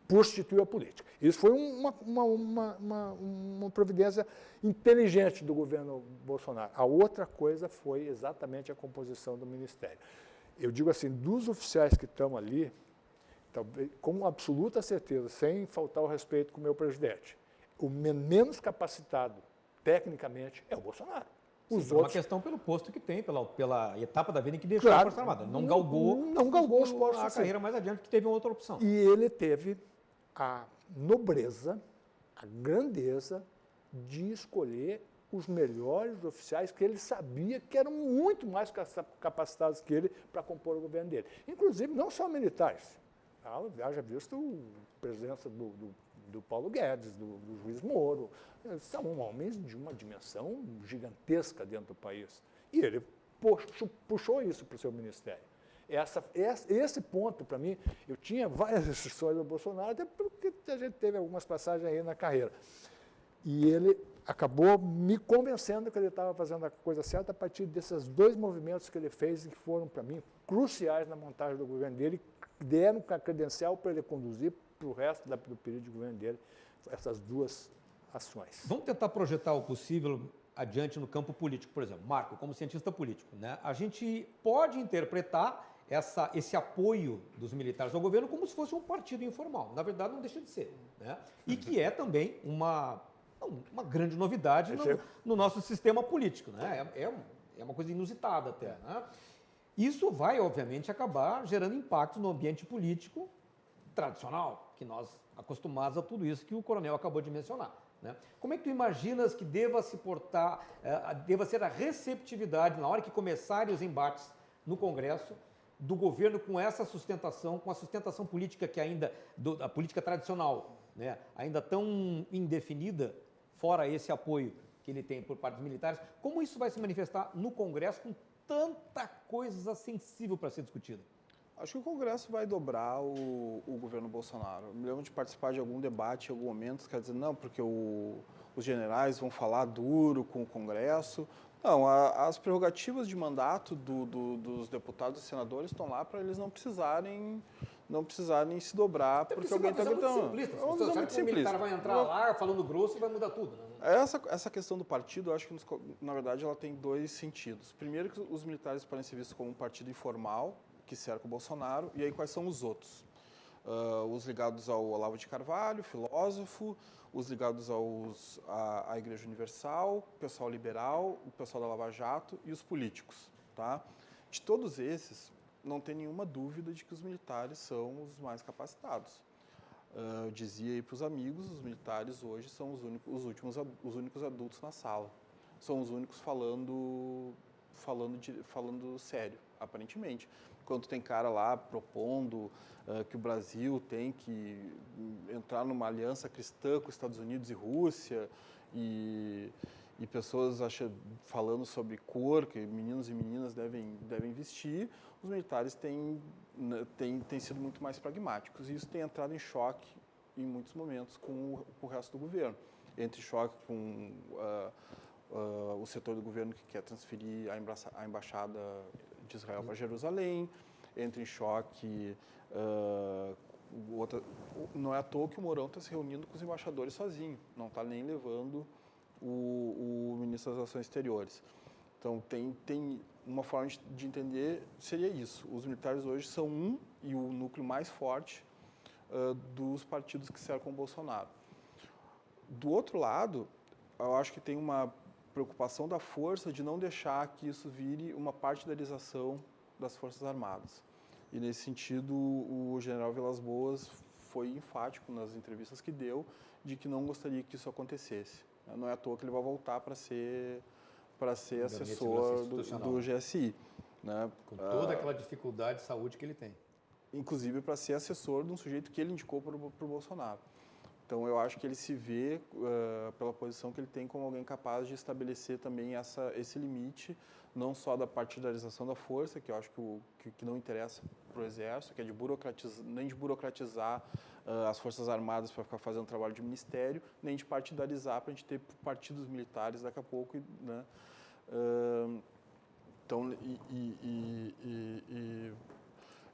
Prostituiu a política. Isso foi uma providência inteligente do governo Bolsonaro. A outra coisa foi exatamente a composição do ministério. Eu digo assim, dos oficiais que estão ali, talvez, com absoluta certeza, sem faltar o respeito com o meu presidente, o menos capacitado tecnicamente é o Bolsonaro. Os outros... uma questão pelo posto que tem, pela etapa da vida em que deixou a Força Armada. Não galgou os postos a carreira mais adiante, porque teve uma outra opção. E ele teve a nobreza, a grandeza de escolher os melhores oficiais que ele sabia que eram muito mais capacitados que ele para compor o governo dele. Inclusive, não só militares. Haja visto a presença do Paulo Guedes, do Juiz Moro. São homens de uma dimensão gigantesca dentro do país. E ele puxou isso para o seu ministério. Esse ponto, para mim, eu tinha várias restrições ao Bolsonaro, até porque a gente teve algumas passagens aí na carreira. E ele acabou me convencendo que ele estava fazendo a coisa certa a partir desses dois movimentos que ele fez e que foram, para mim, cruciais na montagem do governo dele, deram a credencial para ele conduzir para o resto do período de governo dele essas duas ações. Vamos tentar projetar o possível adiante no campo político, por exemplo. Marco, como cientista político, né? A gente pode interpretar esse apoio dos militares ao governo como se fosse um partido informal. Na verdade, não deixa de ser. Né? E que é também uma grande novidade no nosso sistema político. Né? É uma coisa inusitada até. Né? Isso vai, obviamente, acabar gerando impactos no ambiente político tradicional, que nós acostumados a tudo isso que o coronel acabou de mencionar. Né? Como é que tu imaginas que deva ser a receptividade na hora que começarem os embates no Congresso do governo com essa sustentação, com a sustentação política que ainda, a política tradicional, né, ainda tão indefinida, fora esse apoio que ele tem por parte dos militares, como isso vai se manifestar no Congresso com tanta coisa sensível para ser discutida? Acho que o Congresso vai dobrar o governo Bolsonaro. Eu me lembro de participar de algum debate em algum momento, quer dizer, não, porque os generais vão falar duro com o Congresso. Não, as prerrogativas de mandato dos deputados e senadores estão lá para eles não precisarem se dobrar, porque alguém está gritando. É uma visão muito simplista. O militar vai entrar lá falando grosso e vai mudar tudo. Né? Essa questão do partido, eu acho que, na verdade, ela tem dois sentidos. Primeiro, que os militares podem ser vistos como um partido informal, que cerca o Bolsonaro, e aí quais são os outros? Os ligados ao Olavo de Carvalho, filósofo, os ligados à Igreja Universal, o pessoal liberal, o pessoal da Lava Jato e os políticos. Tá? De todos esses, não tem nenhuma dúvida de que os militares são os mais capacitados. Eu dizia aí para os amigos, os militares hoje são os únicos adultos na sala. São os únicos falando sério, aparentemente. Quando tem cara lá propondo que o Brasil tem que entrar numa aliança cristã com Estados Unidos e Rússia, e pessoas falando sobre cor, que meninos e meninas devem vestir, os militares têm sido muito mais pragmáticos. E isso tem entrado em choque, em muitos momentos, com o resto do governo. Entra em choque com o setor do governo que quer transferir a embaixada de Israel para Jerusalém, entra em choque. Não é à toa que o Mourão está se reunindo com os embaixadores sozinho, não está nem levando o ministro das Relações Exteriores. Então, tem uma forma de entender, seria isso. Os militares hoje são e o núcleo mais forte dos partidos que cercam o Bolsonaro. Do outro lado, eu acho que tem uma preocupação da força de não deixar que isso vire uma partidarização das Forças Armadas. E, nesse sentido, o general Vilas Boas foi enfático nas entrevistas que deu de que não gostaria que isso acontecesse. Não é à toa que ele vai voltar para ser assessor do GSI. Né? Com toda aquela dificuldade de saúde que ele tem. Inclusive para ser assessor de um sujeito que ele indicou para o Bolsonaro. Então, eu acho que ele se vê, pela posição que ele tem, como alguém capaz de estabelecer também esse limite, não só da partidarização da força, que eu acho que não interessa para o Exército, que é nem de burocratizar as Forças Armadas para ficar fazendo trabalho de ministério, nem de partidarizar para a gente ter partidos militares daqui a pouco. Né? Então,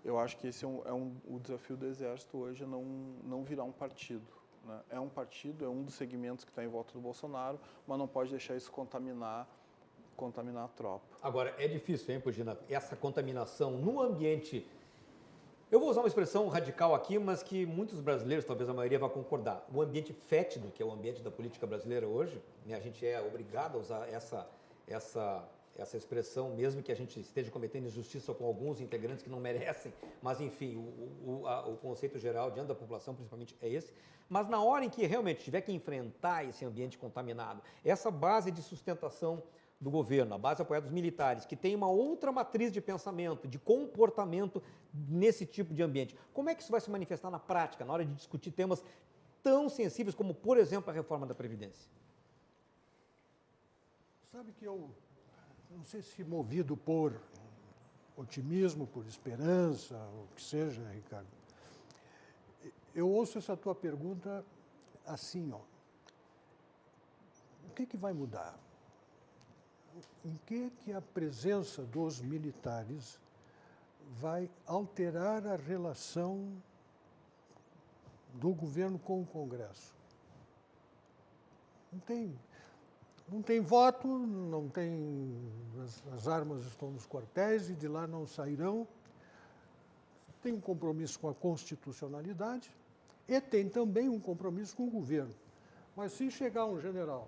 eu acho que esse o desafio do Exército hoje é não virar um partido. Né? É um partido, é um dos segmentos que está em volta do Bolsonaro, mas não pode deixar isso contaminar a tropa. Agora, é difícil, hein, Pugina, essa contaminação no ambiente. Eu vou usar uma expressão radical aqui, mas que muitos brasileiros, talvez a maioria, vá concordar. O ambiente fétido, que é o ambiente da política brasileira hoje, né, a gente é obrigado a usar essa expressão, mesmo que a gente esteja cometendo injustiça com alguns integrantes que não merecem, mas enfim, o conceito geral diante da população, principalmente, é esse. Mas na hora em que realmente tiver que enfrentar esse ambiente contaminado, essa base de sustentação do governo, a base apoiada dos militares, que tem uma outra matriz de pensamento, de comportamento nesse tipo de ambiente, como é que isso vai se manifestar na prática, na hora de discutir temas tão sensíveis como, por exemplo, a reforma da Previdência? Sabe que eu não sei se movido por otimismo, por esperança, o que seja, Ricardo, eu ouço essa tua pergunta assim, ó. O que vai mudar? Em que a presença dos militares vai alterar a relação do governo com o Congresso? Não tem voto, não tem, as armas estão nos quartéis e de lá não sairão. Tem um compromisso com a constitucionalidade e tem também um compromisso com o governo. Mas se chegar um general,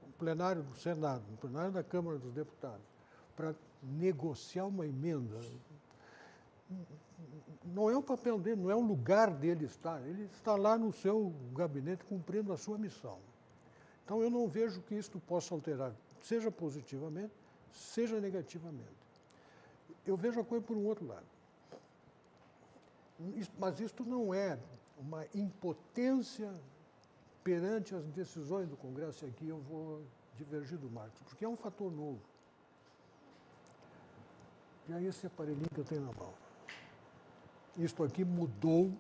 no plenário do Senado, no plenário da Câmara dos Deputados, para negociar uma emenda, não é o papel dele, não é o lugar dele estar. Ele está lá no seu gabinete cumprindo a sua missão. Então, eu não vejo que isto possa alterar, seja positivamente, seja negativamente. Eu vejo a coisa por um outro lado. Mas isto não é uma impotência perante as decisões do Congresso, e aqui eu vou divergir do Marcos, porque é um fator novo. E aí esse aparelhinho que eu tenho na mão. Isto aqui mudou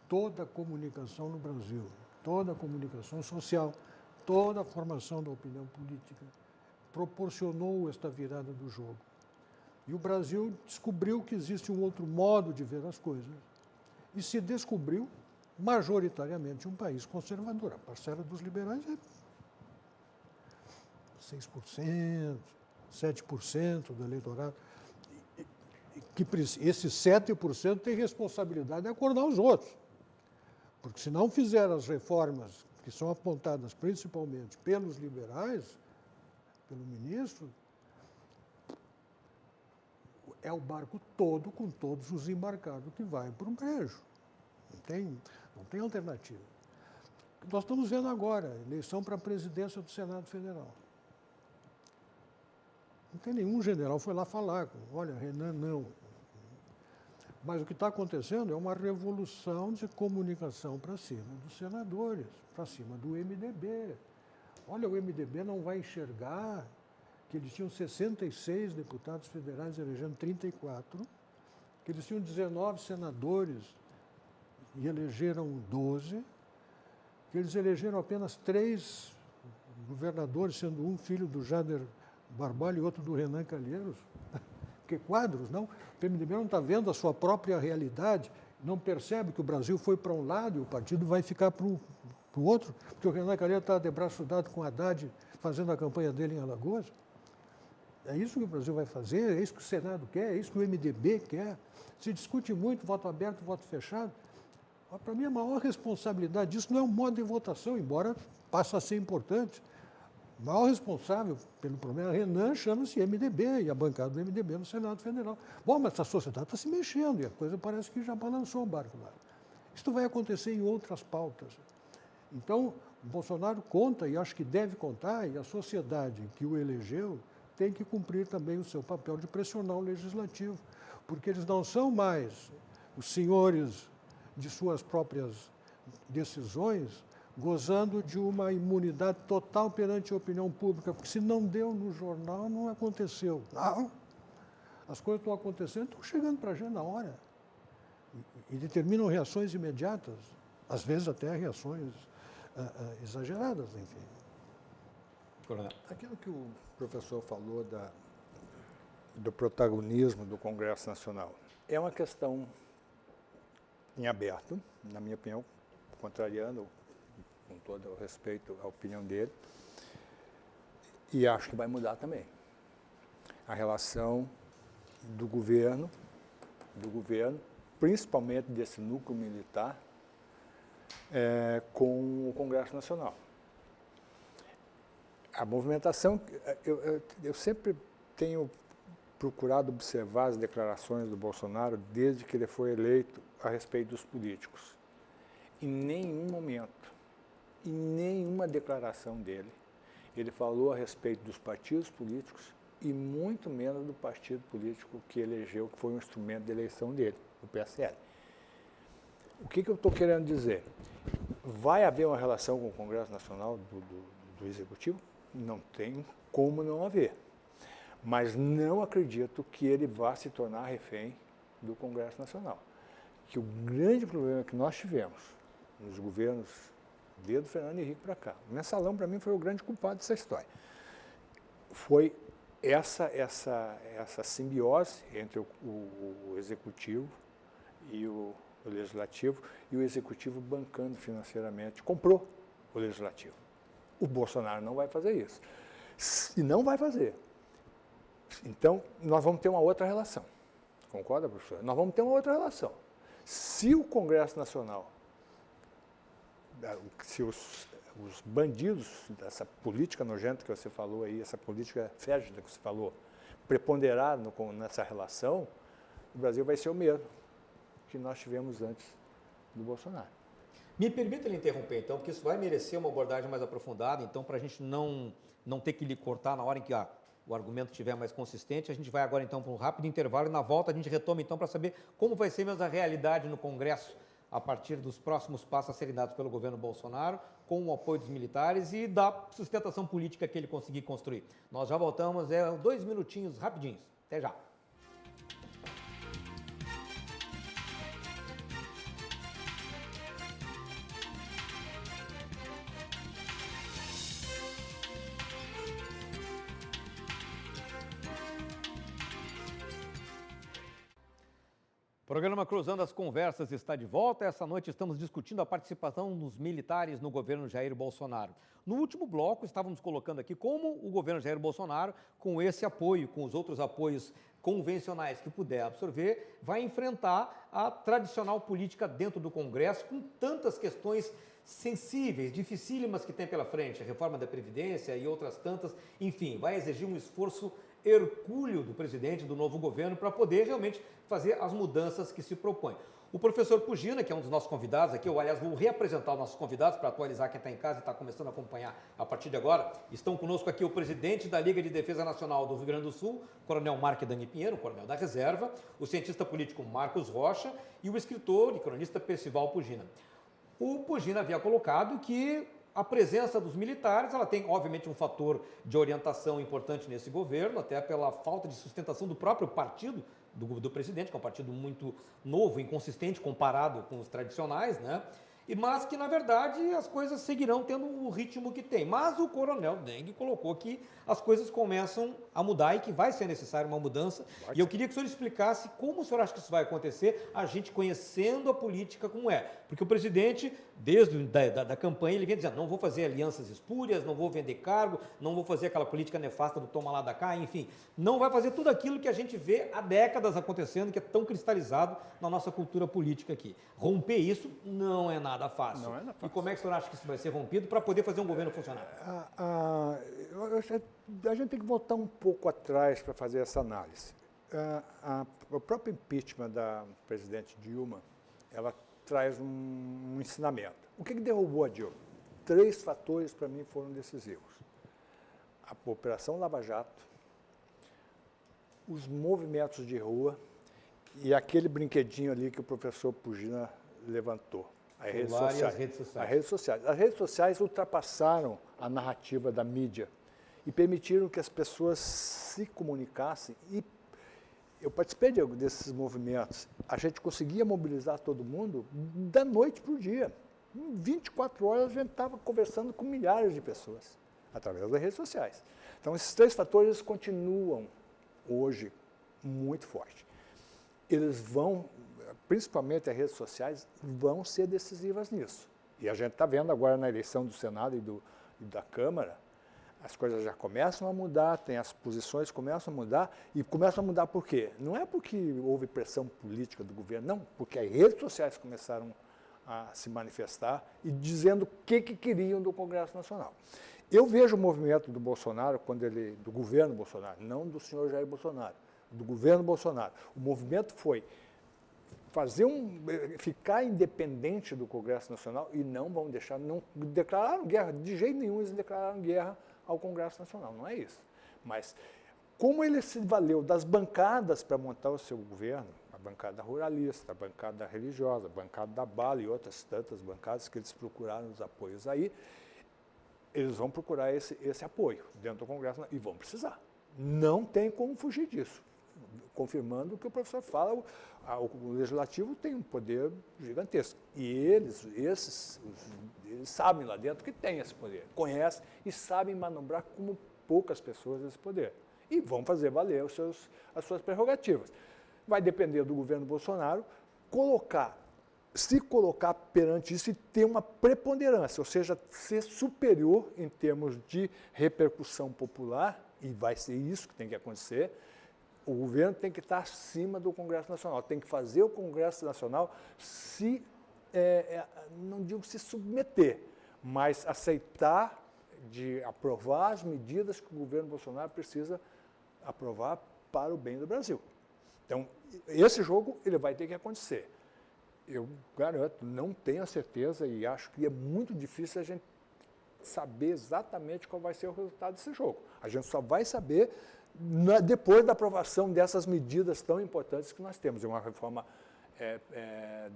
toda a comunicação no Brasil, toda a comunicação social, toda a formação da opinião política, proporcionou esta virada do jogo. E o Brasil descobriu que existe um outro modo de ver as coisas e se descobriu majoritariamente um país conservador. A parcela dos liberais é 6%, 7% do eleitorado. Esses 7% têm responsabilidade de acordar os outros. Porque se não fizer as reformas que são apontadas principalmente pelos liberais, pelo ministro, é o barco todo com todos os embarcados que vai para um brejo. Não tem alternativa. Nós estamos vendo agora, eleição para a presidência do Senado Federal. Não tem nenhum general foi lá falar, olha, Renan, não. Mas o que está acontecendo é uma revolução de comunicação para cima dos senadores, para cima do MDB. Olha, o MDB não vai enxergar que eles tinham 66 deputados federais elegendo 34, que eles tinham 19 senadores e elegeram 12, que eles elegeram apenas 3 governadores, sendo um filho do Jader Barbalho e outro do Renan Calheiros. Que quadros, não? O PMDB não está vendo a sua própria realidade, não percebe que o Brasil foi para um lado e o partido vai ficar para o outro, porque o Renan Calheiros está de braço dado com o Haddad fazendo a campanha dele em Alagoas. É isso que o Brasil vai fazer, é isso que o Senado quer, é isso que o MDB quer. Se discute muito voto aberto, voto fechado. Para mim, a maior responsabilidade disso não é o modo de votação, embora passe a ser importante. O maior responsável pelo problema, Renan, chama-se MDB, e a bancada do MDB no Senado Federal. Bom, mas a sociedade está se mexendo e a coisa parece que já balançou o barco lá. Isso vai acontecer em outras pautas. Então, o Bolsonaro conta, e acho que deve contar, e a sociedade que o elegeu tem que cumprir também o seu papel de pressionar o legislativo, porque eles não são mais os senhores de suas próprias decisões, gozando de uma imunidade total perante a opinião pública, porque se não deu no jornal, não aconteceu. Não. As coisas estão acontecendo, estão chegando para a gente na hora. E determinam reações imediatas, às vezes até reações exageradas, enfim. Aquilo que o professor falou do protagonismo do Congresso Nacional. É uma questão em aberto, na minha opinião, contrariando, com todo o respeito à opinião dele, e acho que vai mudar também. A relação do governo, principalmente desse núcleo militar, com o Congresso Nacional. A movimentação, eu sempre tenho procurado observar as declarações do Bolsonaro desde que ele foi eleito a respeito dos políticos. Em nenhum momento, em nenhuma declaração dele, ele falou a respeito dos partidos políticos e muito menos do partido político que elegeu, que foi um instrumento de eleição dele, o PSL. O que eu estou querendo dizer? Vai haver uma relação com o Congresso Nacional do Executivo? Não tem como não haver. Mas não acredito que ele vá se tornar refém do Congresso Nacional. Que o grande problema que nós tivemos nos governos, desde o Fernando Henrique para cá, o Mensalão, para mim, foi o grande culpado dessa história. Foi essa simbiose entre o Executivo e o Legislativo, e o Executivo bancando financeiramente, comprou o Legislativo. O Bolsonaro não vai fazer isso. E não vai fazer. Então, nós vamos ter uma outra relação. Concorda, professor? Nós vamos ter uma outra relação. Se o Congresso Nacional, se os bandidos dessa política nojenta que você falou aí, essa política férgida que você falou, preponderar nessa relação, o Brasil vai ser o mesmo que nós tivemos antes do Bolsonaro. Me permita lhe interromper, então, porque isso vai merecer uma abordagem mais aprofundada, então, para a gente não ter que lhe cortar na hora em que o argumento estiver mais consistente, a gente vai agora, então, para um rápido intervalo e na volta a gente retoma, então, para saber como vai ser mesmo a realidade no Congresso a partir dos próximos passos a serem dados pelo governo Bolsonaro, com o apoio dos militares e da sustentação política que ele conseguir construir. Nós já voltamos, 2 minutinhos rapidinhos. Até já. O programa Cruzando as Conversas está de volta. Essa noite estamos discutindo a participação dos militares no governo Jair Bolsonaro. No último bloco, estávamos colocando aqui como o governo Jair Bolsonaro, com esse apoio, com os outros apoios convencionais que puder absorver, vai enfrentar a tradicional política dentro do Congresso, com tantas questões sensíveis, dificílimas que tem pela frente, a reforma da Previdência e outras tantas. Enfim, vai exigir um esforço hercúleo do presidente, do novo governo, para poder realmente fazer as mudanças que se propõe. O professor Pugina, que é um dos nossos convidados aqui, eu, aliás, vou reapresentar os nossos convidados para atualizar quem está em casa e está começando a acompanhar a partir de agora. Estão conosco aqui o presidente da Liga de Defesa Nacional do Rio Grande do Sul, coronel Mark Dani Pinheiro, coronel da reserva, o cientista político Marcos Rocha e o escritor e cronista Percival Pugina. O Pugina havia colocado que a presença dos militares, ela tem, obviamente, um fator de orientação importante nesse governo, até pela falta de sustentação do próprio partido do presidente, que é um partido muito novo, inconsistente comparado com os tradicionais, né? Mas que, na verdade, as coisas seguirão tendo o ritmo que tem. Mas o coronel Deng colocou que as coisas começam a mudar e que vai ser necessária uma mudança. E eu queria que o senhor explicasse como o senhor acha que isso vai acontecer, a gente conhecendo a política como é. Porque o presidente, desde da campanha, ele vem dizendo, não vou fazer alianças espúrias, não vou vender cargo, não vou fazer aquela política nefasta do toma lá da cá, enfim. Não vai fazer tudo aquilo que a gente vê há décadas acontecendo, que é tão cristalizado na nossa cultura política aqui. Romper isso não é nada fácil. Não é nada fácil. E como é que o senhor acha que isso vai ser rompido para poder fazer um governo funcionar? A gente tem que voltar um pouco atrás para fazer essa análise. O próprio impeachment da presidente Dilma, ela traz um ensinamento. O que derrubou a Dilma? 3 fatores, para mim, foram decisivos. A Operação Lava Jato, os movimentos de rua e aquele brinquedinho ali que o professor Pugina levantou. As redes sociais. As redes sociais ultrapassaram a narrativa da mídia e permitiram que as pessoas se comunicassem. E eu participei desses movimentos. A gente conseguia mobilizar todo mundo da noite para o dia. Em 24 horas a gente estava conversando com milhares de pessoas através das redes sociais. Então esses 3 fatores continuam hoje muito forte. Eles vão, principalmente as redes sociais, vão ser decisivas nisso. E a gente está vendo agora na eleição do Senado e da Câmara, as coisas já começam a mudar, as posições começam a mudar, e começam a mudar por quê? Não é porque houve pressão política do governo, não, porque as redes sociais começaram a se manifestar e dizendo o que queriam do Congresso Nacional. Eu vejo o movimento do Bolsonaro, do governo Bolsonaro, não do senhor Jair Bolsonaro, do governo Bolsonaro. O movimento foi ficar independente do Congresso Nacional e não declararam guerra, de jeito nenhum eles declararam guerra ao Congresso Nacional, não é isso. Mas como ele se valeu das bancadas para montar o seu governo, a bancada ruralista, a bancada religiosa, a bancada da bala e outras tantas bancadas que eles procuraram os apoios aí, eles vão procurar esse apoio dentro do Congresso e vão precisar. Não tem como fugir disso. Confirmando o que o professor fala, o Legislativo tem um poder gigantesco. E eles sabem lá dentro que tem esse poder, conhecem e sabem manobrar como poucas pessoas esse poder. E vão fazer valer as suas prerrogativas. Vai depender do governo Bolsonaro se colocar perante isso e ter uma preponderância, ou seja, ser superior em termos de repercussão popular, e vai ser isso que tem que acontecer. O governo tem que estar acima do Congresso Nacional, tem que fazer o Congresso Nacional não digo se submeter, mas aceitar de aprovar as medidas que o governo Bolsonaro precisa aprovar para o bem do Brasil. Então, esse jogo ele vai ter que acontecer. Eu garanto, não tenho a certeza e acho que é muito difícil a gente saber exatamente qual vai ser o resultado desse jogo. A gente só vai saber depois da aprovação dessas medidas tão importantes que nós temos. É uma reforma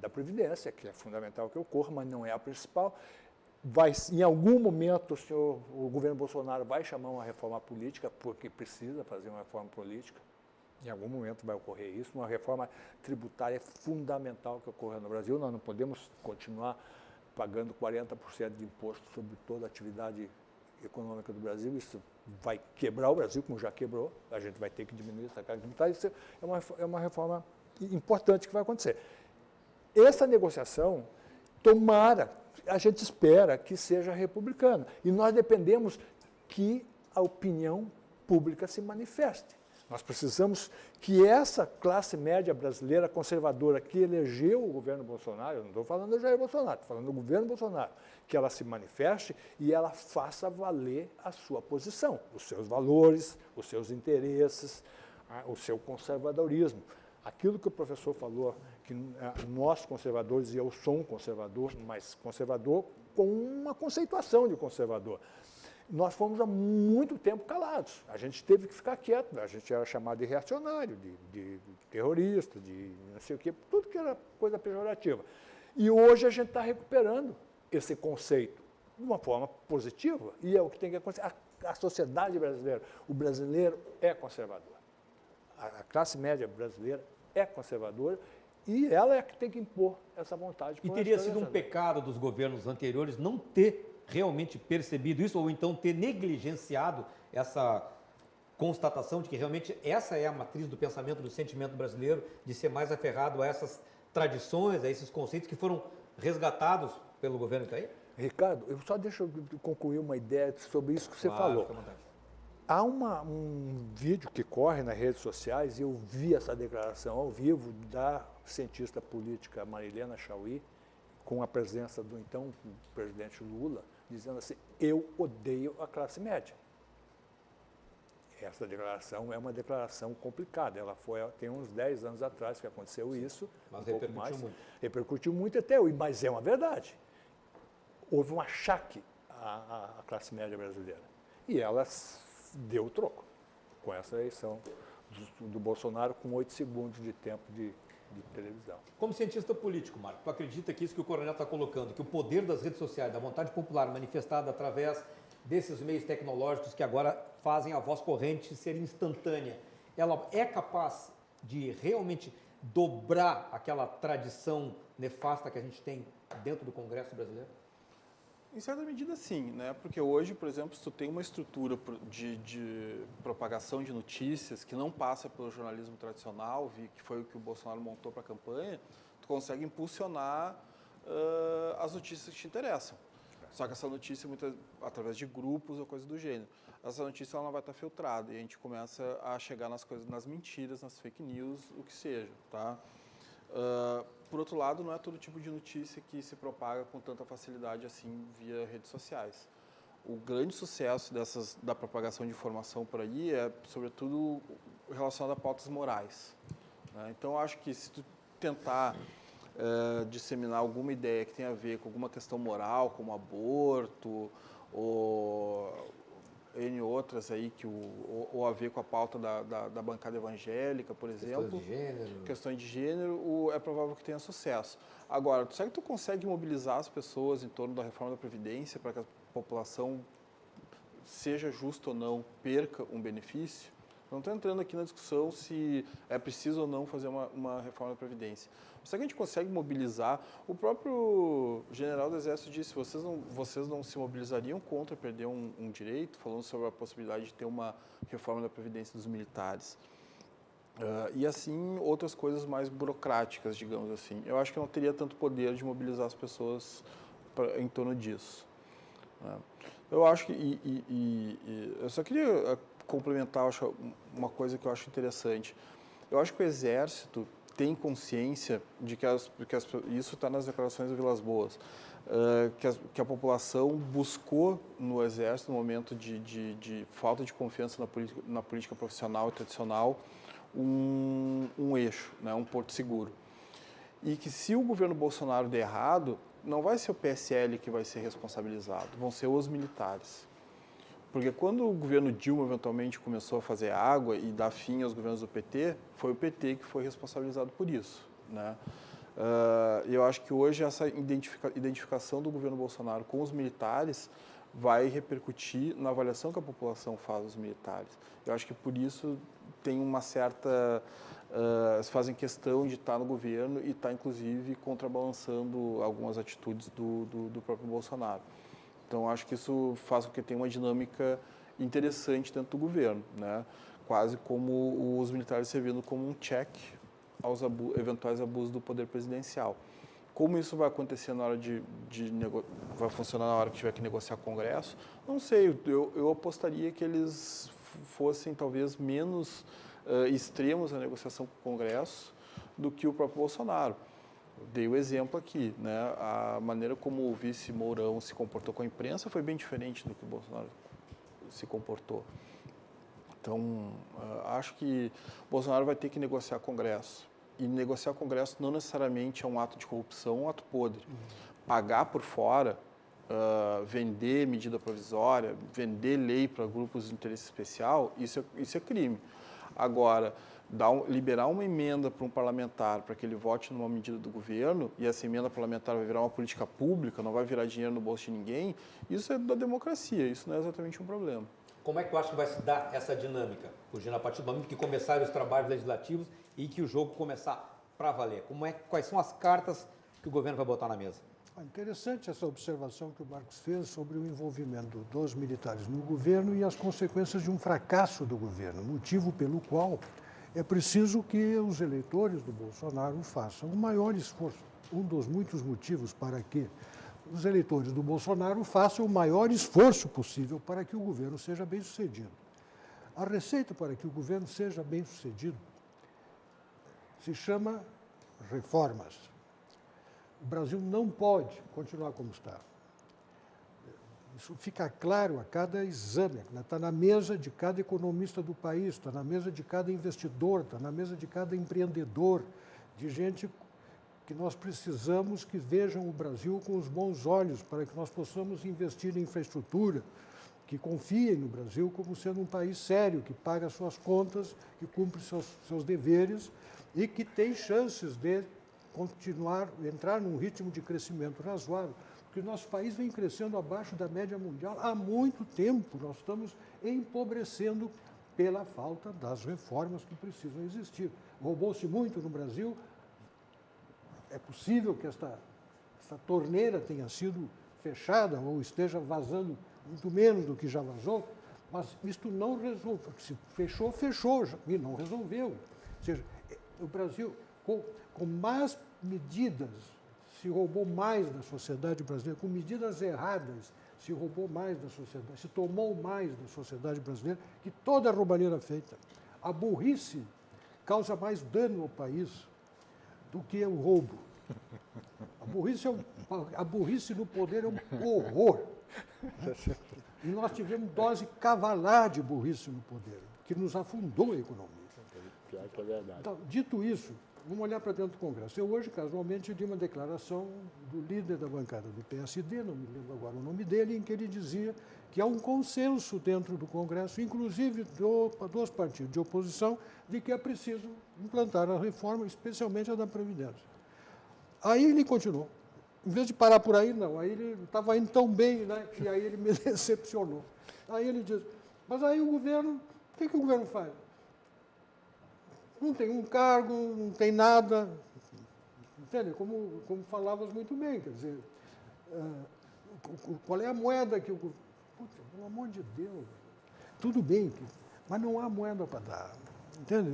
da Previdência, que é fundamental que ocorra, mas não é a principal. Em algum momento, o governo Bolsonaro vai chamar uma reforma política, porque precisa fazer uma reforma política. Em algum momento vai ocorrer isso. Uma reforma tributária é fundamental que ocorra no Brasil. Nós não podemos continuar pagando 40% de imposto sobre toda a atividade econômica do Brasil. Isso vai quebrar o Brasil, como já quebrou. A gente vai ter que diminuir essa carga tributária. Isso é uma reforma importante que vai acontecer. Essa negociação, tomara, a gente espera que seja republicana. E nós dependemos que a opinião pública se manifeste. Nós precisamos que essa classe média brasileira conservadora que elegeu o governo Bolsonaro, eu não estou falando do Jair Bolsonaro, estou falando do governo Bolsonaro, que ela se manifeste e ela faça valer a sua posição, os seus valores, os seus interesses, o seu conservadorismo. Aquilo que o professor falou, que nós conservadores, e eu sou um conservador, mas conservador com uma conceituação de conservador, nós fomos há muito tempo calados. A gente teve que ficar quieto, a gente era chamado de reacionário, de terrorista, de não sei o quê, tudo que era coisa pejorativa. E hoje a gente está recuperando esse conceito de uma forma positiva, e é o que tem que acontecer. A sociedade brasileira, o brasileiro é conservador. A classe média brasileira é conservadora e ela é que tem que impor essa vontade. E teria sido um pecado dos governos anteriores não ter realmente percebido isso, ou então ter negligenciado essa constatação de que realmente essa é a matriz do pensamento, do sentimento brasileiro, de ser mais aferrado a essas tradições, a esses conceitos que foram resgatados pelo governo Itaí? Ricardo, deixa eu concluir uma ideia sobre isso que você falou. Fica à vontade. Há um vídeo que corre nas redes sociais, e eu vi essa declaração ao vivo da cientista política Marilena Chaui, com a presença do então presidente Lula, dizendo assim: eu odeio a classe média. Essa declaração é uma declaração complicada. Ela tem uns 10 anos atrás que aconteceu isso. Mas repercutiu muito. Repercutiu muito até hoje, mas é uma verdade. Houve um achaque à classe média brasileira. E ela deu o troco com essa eleição do Bolsonaro, com 8 segundos de tempo de televisão. Como cientista político, Marco, tu acredita que isso que o coronel está colocando, que o poder das redes sociais, da vontade popular manifestada através desses meios tecnológicos que agora fazem a voz corrente ser instantânea, ela é capaz de realmente dobrar aquela tradição nefasta que a gente tem dentro do Congresso brasileiro? Em certa medida, sim, né? Porque hoje, por exemplo, se tu tem uma estrutura de propagação de notícias que não passa pelo jornalismo tradicional, que foi o que o Bolsonaro montou para a campanha, tu consegue impulsionar as notícias que te interessam. Só que essa notícia, através de grupos ou coisa do gênero, essa notícia ela não vai estar filtrada e a gente começa a chegar nas mentiras, nas fake news, o que seja, tá? Por outro lado, não é todo tipo de notícia que se propaga com tanta facilidade assim via redes sociais. O grande sucesso da propagação de informação por aí é, sobretudo, relacionado a pautas morais, né? Então, eu acho que se tu tentar disseminar alguma ideia que tenha a ver com alguma questão moral, como aborto, ou N outras aí, ou a ver com a pauta da bancada evangélica, por exemplo. Questões de gênero, é provável que tenha sucesso. Agora, será que tu consegue mobilizar as pessoas em torno da reforma da Previdência para que a população, seja justo ou não, perca um benefício? Não estou entrando aqui na discussão se é preciso ou não fazer uma reforma da Previdência. Será que a gente consegue mobilizar? O próprio general do Exército disse, vocês não se mobilizariam contra perder um direito, falando sobre a possibilidade de ter uma reforma da Previdência dos militares. E assim, outras coisas mais burocráticas, digamos assim. Eu acho que não teria tanto poder de mobilizar as pessoas em torno disso. Eu acho que... eu só queria complementar uma coisa que eu acho interessante. Eu acho que o Exército tem consciência de que isso está nas declarações do Vilas Boas, que a população buscou no Exército, no momento de falta de confiança na política profissional e tradicional, um eixo, né, um porto seguro. E que se o governo Bolsonaro der errado, não vai ser o PSL que vai ser responsabilizado, vão ser os militares. Porque quando o governo Dilma eventualmente começou a fazer água e dar fim aos governos do PT, foi o PT que foi responsabilizado por isso, né? Eu acho que hoje essa identificação do governo Bolsonaro com os militares vai repercutir na avaliação que a população faz dos militares. Eu acho que por isso tem uma certa... eles fazem questão de estar no governo e estar, inclusive, contrabalançando algumas atitudes do próprio Bolsonaro. Então, acho que isso faz com que tenha uma dinâmica interessante dentro do governo, né? Quase como os militares servindo como um check aos eventuais abusos do poder presidencial. Como isso vai acontecer na hora vai funcionar na hora que tiver que negociar com o Congresso? Não sei, eu apostaria que eles fossem talvez menos extremos na negociação com o Congresso do que o próprio Bolsonaro. Dei o exemplo aqui, né? A maneira como o vice Mourão se comportou com a imprensa foi bem diferente do que o Bolsonaro se comportou. Então, acho que o Bolsonaro vai ter que negociar Congresso. E negociar Congresso não necessariamente é um ato de corrupção, um ato podre. Pagar por fora, vender medida provisória, vender lei para grupos de interesse especial, isso é crime. Agora, liberar uma emenda para um parlamentar para que ele vote numa medida do governo e essa emenda parlamentar vai virar uma política pública, não vai virar dinheiro no bolso de ninguém, isso é da democracia, isso não é exatamente um problema. Como é que tu acha que vai se dar essa dinâmica, Rugino, a partir do momento que começarem os trabalhos legislativos e que o jogo começar para valer? Quais são as cartas que o governo vai botar na mesa? Interessante essa observação que o Marcos fez sobre o envolvimento dos militares no governo e as consequências de um fracasso do governo, motivo pelo qual é preciso que os eleitores do Bolsonaro façam o maior esforço. Um dos muitos motivos para que os eleitores do Bolsonaro façam o maior esforço possível para que o governo seja bem-sucedido. A receita para que o governo seja bem-sucedido se chama reformas. O Brasil não pode continuar como está. Isso fica claro a cada exame, está na mesa de cada economista do país, está na mesa de cada investidor, está na mesa de cada empreendedor, de gente que nós precisamos que vejam o Brasil com os bons olhos para que nós possamos investir em infraestrutura, que confiem no Brasil como sendo um país sério, que paga suas contas, que cumpre seus deveres e que tem chances de entrar num ritmo de crescimento razoável. Porque o nosso país vem crescendo abaixo da média mundial há muito tempo. Nós estamos empobrecendo pela falta das reformas que precisam existir. Roubou-se muito no Brasil. É possível que esta torneira tenha sido fechada ou esteja vazando muito menos do que já vazou, mas isto não resolve. Se fechou, fechou, e não resolveu. Ou seja, o Brasil, com más medidas, se roubou mais da sociedade brasileira, com medidas erradas, se roubou mais da sociedade, se tomou mais da sociedade brasileira que toda a roubalheira feita. A burrice causa mais dano ao país do que o roubo. A burrice no poder é um horror. E nós tivemos dose cavalar de burrice no poder, que nos afundou a economia. Pior que é verdade. Então, dito isso, vamos olhar para dentro do Congresso. Eu hoje, casualmente, li uma declaração do líder da bancada do PSD, não me lembro agora o nome dele, em que ele dizia que há um consenso dentro do Congresso, inclusive dos partidos de oposição, de que é preciso implantar a reforma, especialmente a da Previdência. Aí ele continuou. Em vez de parar por aí, não. Aí ele estava indo tão bem, né, que aí ele me decepcionou. Aí ele diz, mas aí o governo, o que o governo faz? Não tem um cargo, não tem nada. Entende? Como falavas muito bem, quer dizer, qual é a moeda que o governo... Puta, pelo amor de Deus, tudo bem, mas não há moeda para dar. Entende?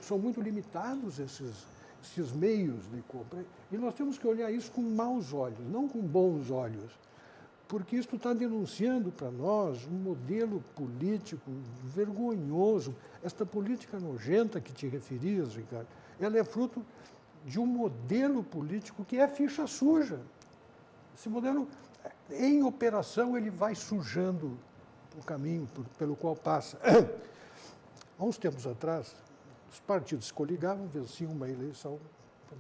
São muito limitados esses meios de compra. E nós temos que olhar isso com maus olhos, não com bons olhos. Porque isso está denunciando para nós um modelo político vergonhoso. Esta política nojenta que te referias, Ricardo, ela é fruto de um modelo político que é ficha suja. Esse modelo, em operação, ele vai sujando o caminho pelo qual passa. Há uns tempos atrás, os partidos se coligavam, venciam uma eleição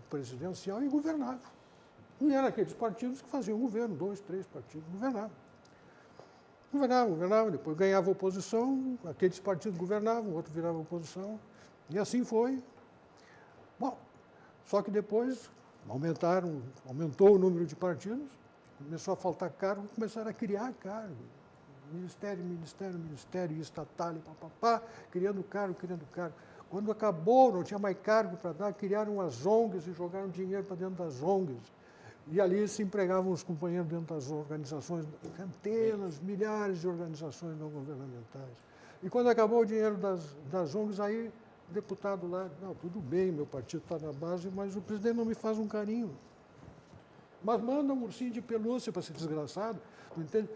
presidencial e governavam. E eram aqueles partidos que faziam governo, 2, 3 partidos governavam. Governavam, depois ganhava oposição, aqueles partidos governavam, o outro virava oposição, e assim foi. Bom, só que depois aumentou o número de partidos, começou a faltar cargo, começaram a criar cargo. Ministério estatal, criando cargo. Quando acabou, não tinha mais cargo para dar, criaram as ONGs e jogaram dinheiro para dentro das ONGs. E ali se empregavam os companheiros dentro das organizações, centenas, milhares de organizações não governamentais. E quando acabou o dinheiro das ONGs, aí o deputado lá, não, tudo bem, meu partido está na base, mas o presidente não me faz um carinho. Mas manda um ursinho de pelúcia para ser desgraçado, não entende?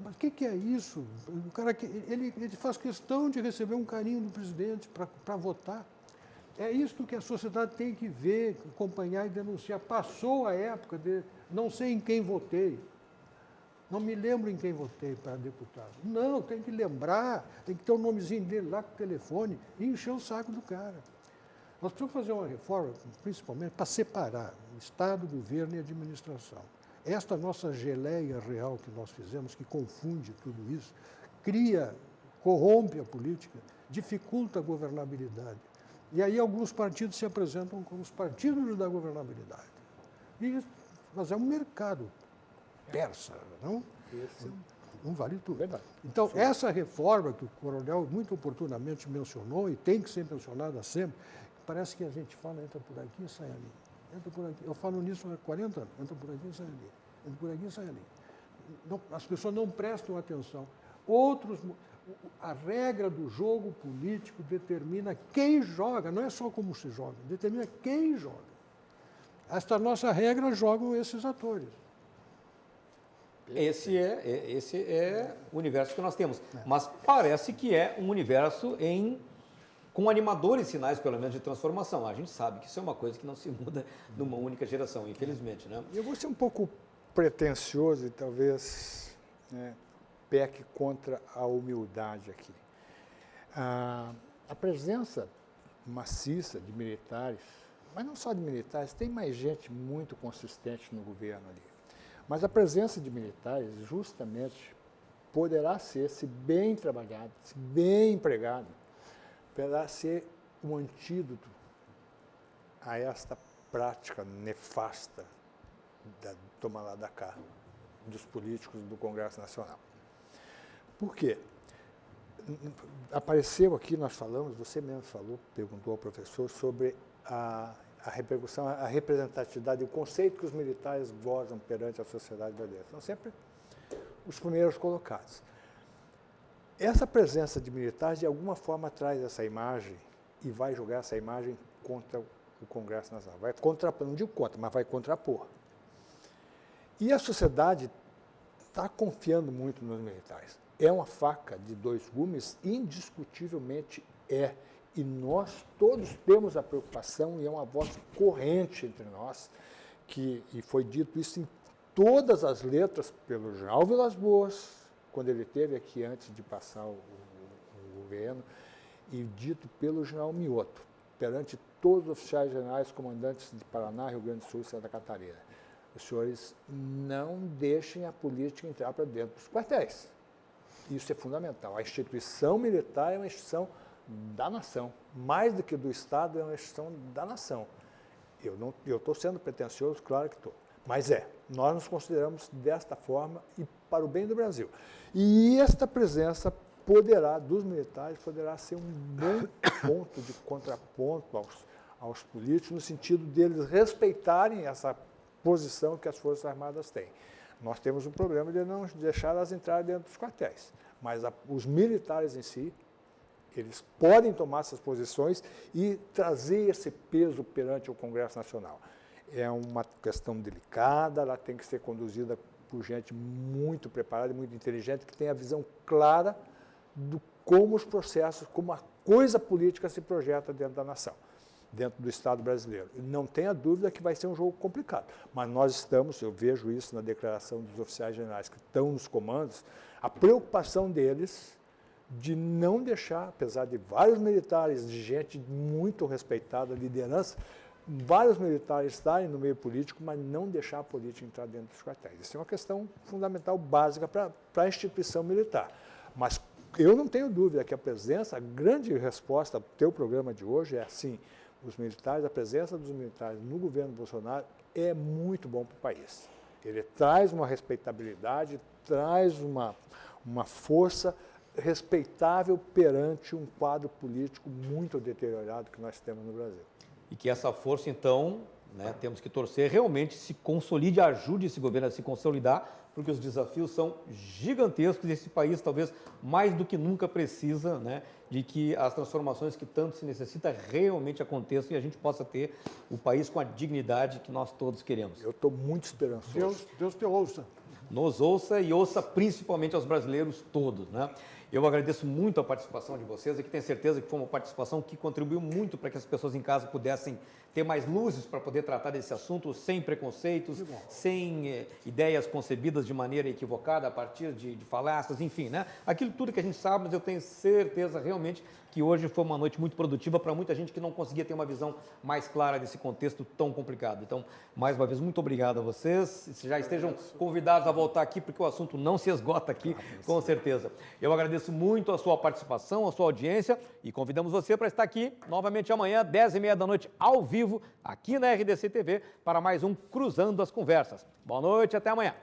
Mas o que é isso? O cara ele faz questão de receber um carinho do presidente para votar. É isso que a sociedade tem que ver, acompanhar e denunciar. Passou a época de não sei em quem votei, não me lembro em quem votei para deputado. Não, tem que lembrar, tem que ter o nomezinho dele lá com o telefone e encher o saco do cara. Nós precisamos fazer uma reforma, principalmente, para separar Estado, governo e administração. Esta nossa geleia real que nós fizemos, que confunde tudo isso, corrompe a política, dificulta a governabilidade. E aí alguns partidos se apresentam como os partidos da governabilidade. Mas é um mercado persa, não? Não vale tudo. Verdade. Então, essa reforma que o coronel muito oportunamente mencionou, e tem que ser mencionada sempre, parece que a gente fala, entra por aqui e sai ali. Entra por aqui. Eu falo nisso há 40 anos. Entra por aqui e sai ali. Entra por aqui e sai ali. Não, as pessoas não prestam atenção. A regra do jogo político determina quem joga, não é só como se joga, determina quem joga. Esta nossa regra jogam esses atores. Esse é o universo que nós temos. Mas parece que é um universo com animadores sinais, pelo menos, de transformação. A gente sabe que isso é uma coisa que não se muda numa única geração, infelizmente, né? Eu vou ser um pouco pretensioso e talvez peque contra a humildade aqui. A presença maciça de militares, mas não só de militares, tem mais gente muito consistente no governo ali. Mas a presença de militares justamente poderá ser, se bem trabalhado, se bem empregado, poderá ser um antídoto a esta prática nefasta da toma lá da cá dos políticos do Congresso Nacional. Por quê? Apareceu aqui, nós falamos, você mesmo falou, perguntou ao professor sobre a a repercussão, a representatividade, o conceito que os militares gozam perante a sociedade brasileira. São sempre os primeiros colocados. Essa presença de militares, de alguma forma, traz essa imagem e vai jogar essa imagem contra o Congresso Nacional. Vai contrapor, não digo contra, mas vai contrapor. E a sociedade está confiando muito nos militares. É uma faca de dois gumes? Indiscutivelmente é. E nós todos temos a preocupação, e é uma voz corrente entre nós, e foi dito isso em todas as letras pelo General Vilas Boas, quando ele esteve aqui antes de passar o governo, e dito pelo General Mioto, perante todos os oficiais generais, comandantes de Paraná, Rio Grande do Sul e Santa Catarina. Os senhores não deixem a política entrar para dentro dos quartéis. Isso é fundamental. A instituição militar é uma instituição da nação. Mais do que do Estado, é uma instituição da nação. Eu estou sendo pretensioso, claro que estou. Mas nós nos consideramos desta forma e para o bem do Brasil. E esta presença dos militares poderá ser um bom ponto de contraponto aos políticos, no sentido deles respeitarem essa posição que as Forças Armadas têm. Nós temos um problema de não deixar elas entrarem dentro dos quartéis, mas os militares em si, eles podem tomar essas posições e trazer esse peso perante o Congresso Nacional. É uma questão delicada, ela tem que ser conduzida por gente muito preparada, muito inteligente, que tem a visão clara de como os processos, como a coisa política se projeta dentro da nação, dentro do Estado brasileiro. E não tenha dúvida que vai ser um jogo complicado, mas nós estamos, eu vejo isso na declaração dos oficiais generais que estão nos comandos, a preocupação deles de não deixar, apesar de vários militares, de gente muito respeitada, liderança, vários militares estarem no meio político, mas não deixar a política entrar dentro dos quartéis. Isso é uma questão fundamental, básica para a instituição militar. Mas eu não tenho dúvida que a presença, a grande resposta ao teu programa de hoje é assim, os militares, a presença dos militares no governo Bolsonaro é muito bom para o país. Ele traz uma respeitabilidade, traz uma força respeitável perante um quadro político muito deteriorado que nós temos no Brasil. E que essa força, então, temos que torcer, realmente se consolide, ajude esse governo a se consolidar, porque os desafios são gigantescos e esse país, talvez, mais do que nunca precisa, de que as transformações que tanto se necessita realmente aconteçam e a gente possa ter o país com a dignidade que nós todos queremos. Eu estou muito esperançoso. Deus te ouça. Nos ouça e ouça principalmente aos brasileiros todos, Eu agradeço muito a participação de vocês, e que tenho certeza que foi uma participação que contribuiu muito para que as pessoas em casa pudessem ter mais luzes para poder tratar desse assunto sem preconceitos, sem ideias concebidas de maneira equivocada a partir de falácias, enfim, Aquilo tudo que a gente sabe, mas eu tenho certeza realmente que hoje foi uma noite muito produtiva para muita gente que não conseguia ter uma visão mais clara desse contexto tão complicado. Então, mais uma vez, muito obrigado a vocês. Já estejam convidados a voltar aqui, porque o assunto não se esgota aqui, com certeza. Eu agradeço muito a sua participação, a sua audiência e convidamos você para estar aqui novamente amanhã, 10h30 da noite, ao vivo, aqui na RDC TV, para mais um Cruzando as Conversas. Boa noite, até amanhã.